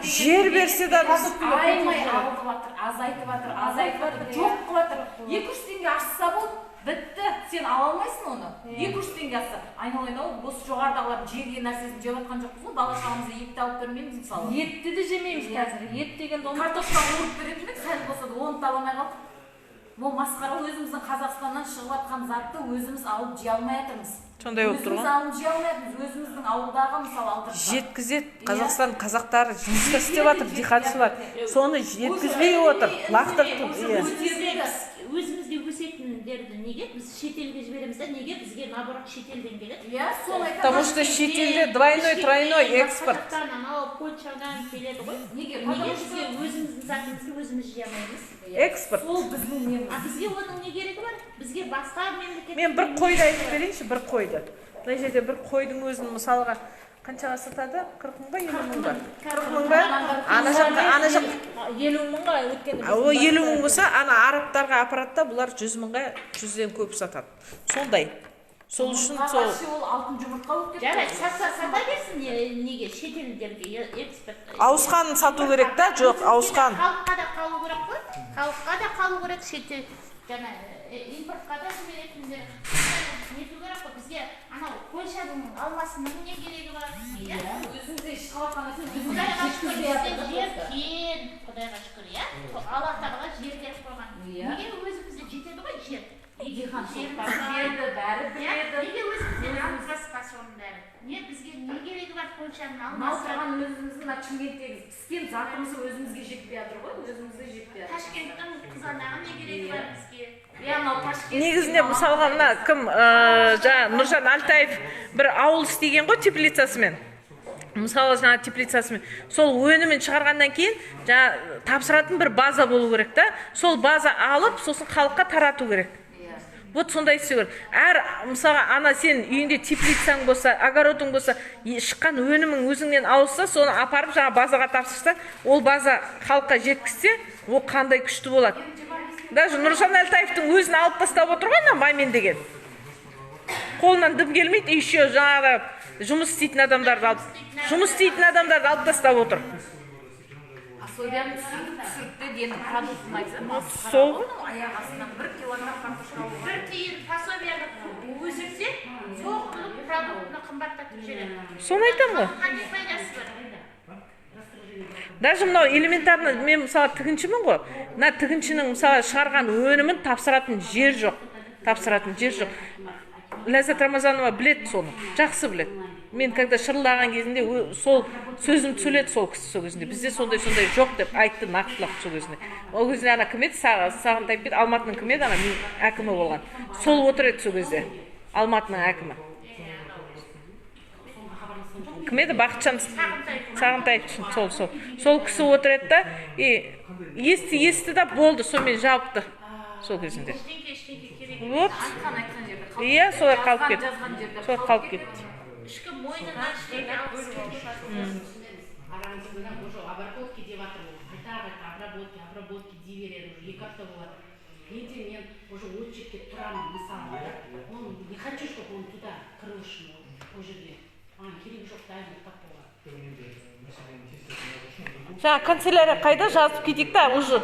Жер берсе де Аймай алып жатыр, азайтып жатыр, жоқ қылып жатыр. 200 теңге ашса болды, бітті. Сен ала алмайсың оны. 200 теңге ашса. Айналайын осы жоғарыдағылардың жеген нәрсесін жеп жатқан жоқпыз ғой. Бала шағамызға етті алып бермейміз мысалы. Етті де жемейміз қазір. Ет деген картошка қуырып беретін едік, сәл болса да оны таба алмай қалдық. Бұл масқара, өзіміздің Қазақстаннан шығып жатқан затты өзіміз алып жей алмай жатырмыз. Сондай болып тұр ғой. Өзіміз алып жей алмай жатырмыз. Өзіміздің ауылдағы мысалы алдырып жеткізеді. Қазақстан қазақтары жұмыс істеп жатыр, диқаншылар. Соны жеткізбей отыр. Лақтырып. Өзімізде өсетіндерді неге біз шетелге жібереміз да, неге бізге наоборот шетелден келеді? Иә, сол айтады. Потому что шетелде двойной, тройной экспорт. Анау Польшадан келеді ғой. Неге? Неге бізге өзіміздің затымызды өзіміз жей алмаймыз? Экспорт. Сол біздің неміз. Бізге оның не керегі бар? Бізге басқа мемлекет. Мен бір қойды айтып берейінші, бір қойды. Мына жерде бір қойдың өзін мысалға қаншаға сатады? 40 мың ба, 50 мың ба? 40 мың ба? Ана жақ 50 мыңға өткенде. О 50 мың болса, ана арабтарға апаратта бұлар 100 мыңға 100-ден көп сатады. Сондай. Сол үшін сол ол алтын жұмыртқа болып кетті. Жарайды, сата берсін, неге шетелдерге экспорт. ауысқанын сату керек та, жоқ, ауысқан. Халыққа да қалу керек қой. Халыққа да қалу керек, шетел жаңа импортқа да жіберетіндер. Нету керек қой, бізге анау Польшаның алмасының не керегі бар? Иә, өзімізде шығыватқан Құдайға шүкір, бізде жер кен, Құдайға шүкір, иә? Алла тағала жер беріп қойған. Неге өзімізде жетеді ғой жер? Неге өзімізден алынбас па соның бәрі? Не бізге не керегі бар Польшаның алмасы? Отырған өзіміздің Чимкенттегі піскен затымызы өзімізге жетпей жатыр ғой, өзімізге жетпей жатыр. Ташкенттің қызанағы не керегі бар бізге? Негізінде мысалға мына кім жаңа Нұржан Алтаев бір ауыл істеген ғой теплицасымен. Мысалы жаңа теплицасымен сол өнімін шығарғаннан кейін жаңа тапсыратын бір база болу керек та, сол база алып сосын халыққа тарату керек. Вот сондай істеу керек. Әр мысалға ана сен үйінде теплицаң болса, огородың болса, шыққан өнімің өзіңнен ауысса, соны апарып жаңа базаға тапсырса, ол база халыққа жеткізсе, ол қандай күшті болады. Даже Нұржан Алтаевтың өзін алып тастап отыр ғой, Мамин деген. Қолынан дым келмейді, еще жаңағы жұмыс істейтін адамдарды алып тастап отыр. Особенно түсіртті дені продуктын айтса, сол аяқ астынан 1 килограмм картошка алуға. Бір тиын пособияны өсірсе, сол продуктыны қымбаттатып жібереді. Соны айтам ғой. Қандай пайдасы бар? Даже мынау элементарно, мен мысалы тігіншімін ғой. Мына тігіншінің мысалы шығарған өнімін тапсыратын жер жоқ. Ләззат Рамазанова біледі соны, жақсы біледі. Мен когда шырылдаған кезінде сол сөзімді сөйледі сол кісі сол кезінде. Бізде сондай жоқ деп айтты нақтылап сол кезінде. Ол кезінде ана кім еді? Сағынтаев еді, Алматының кім еді? Ана әкімі болған. Сол отыр еді сол кезде. Алматының әкімі. Кім еді? Бақытжан Сағынтаев сол кісі отыр еді да, есті да болды, сонымен жауапты сол кезінде. Вот. Иә, солай қалып кетті. Ішкі мойнына іштегі алғысы Арамызда уже обработки деп жатыр, обработки дей береді, уже 2 апта болады. Ертең мен уже очередке тұрамын, мысалы, не хочу, чтобы он туда крышный, о жерде. Керегі жоқ, дайын тап болған. Жаңа канцелярия қайда жазып кетейік та, уже.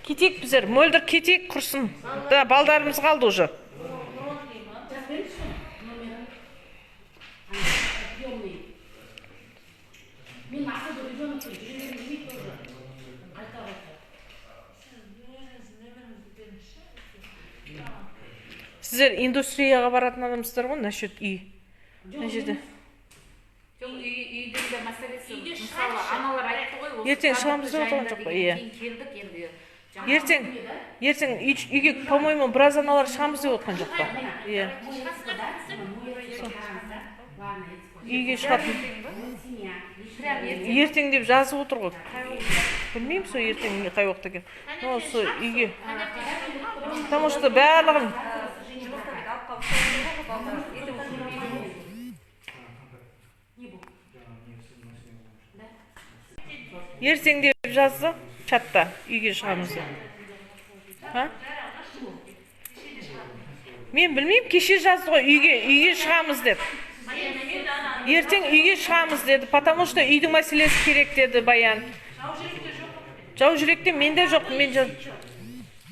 Кетейік біздер, мөлдір кетейік құрсын. Да, балдарымыз қалды уже. Мен ақылды ребенокпен жүрегім жүрмейді тоже. Қайта. Сіздер индустрияға баратын адамсыздар ғой, насчет үй. Мына жерде. Үйдің де мәселесі, мысалы, аналар айтты ғой, ертең шығамыз деп отырған жоқ па? Иә. Ертең үйге, по-моему, біраз аналар шығамыз деп отырған жоқ па? Иә. Үйге шығатын. Ертең деп жазып отыр ғой. Білмеймін сол ертең қай уақытта екен. Осы үйге. Потому что барлығын ертең деп жазды чатта үйге шығамыз деп. Ha? Мен білмеймін, кеше жазды ғой үйге шығамыз деп. Ертең үйге шығамыз деді, потому что үйдің мәселесі керек деді Баян. Жау жүректе менде жоқ, мен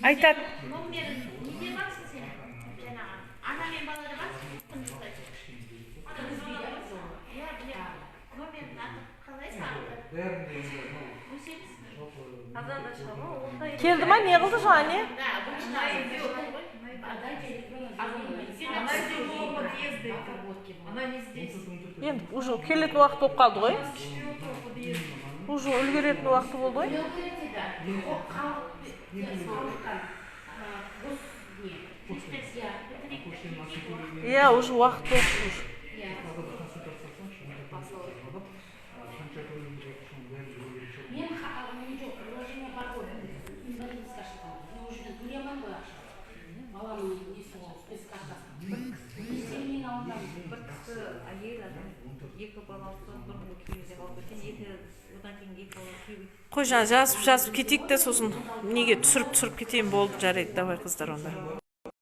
айтады. Келді ма, не қылды Жанне? Енді уже келетін уақыт болып қалды ғой. Уже үлгеретін уақыты болды ғой. Иә, уже уақыт болды. Қой жаңа жазып кетейік те сосын неге түсіріп кетейін болды, жарайды, давай қыздар онда.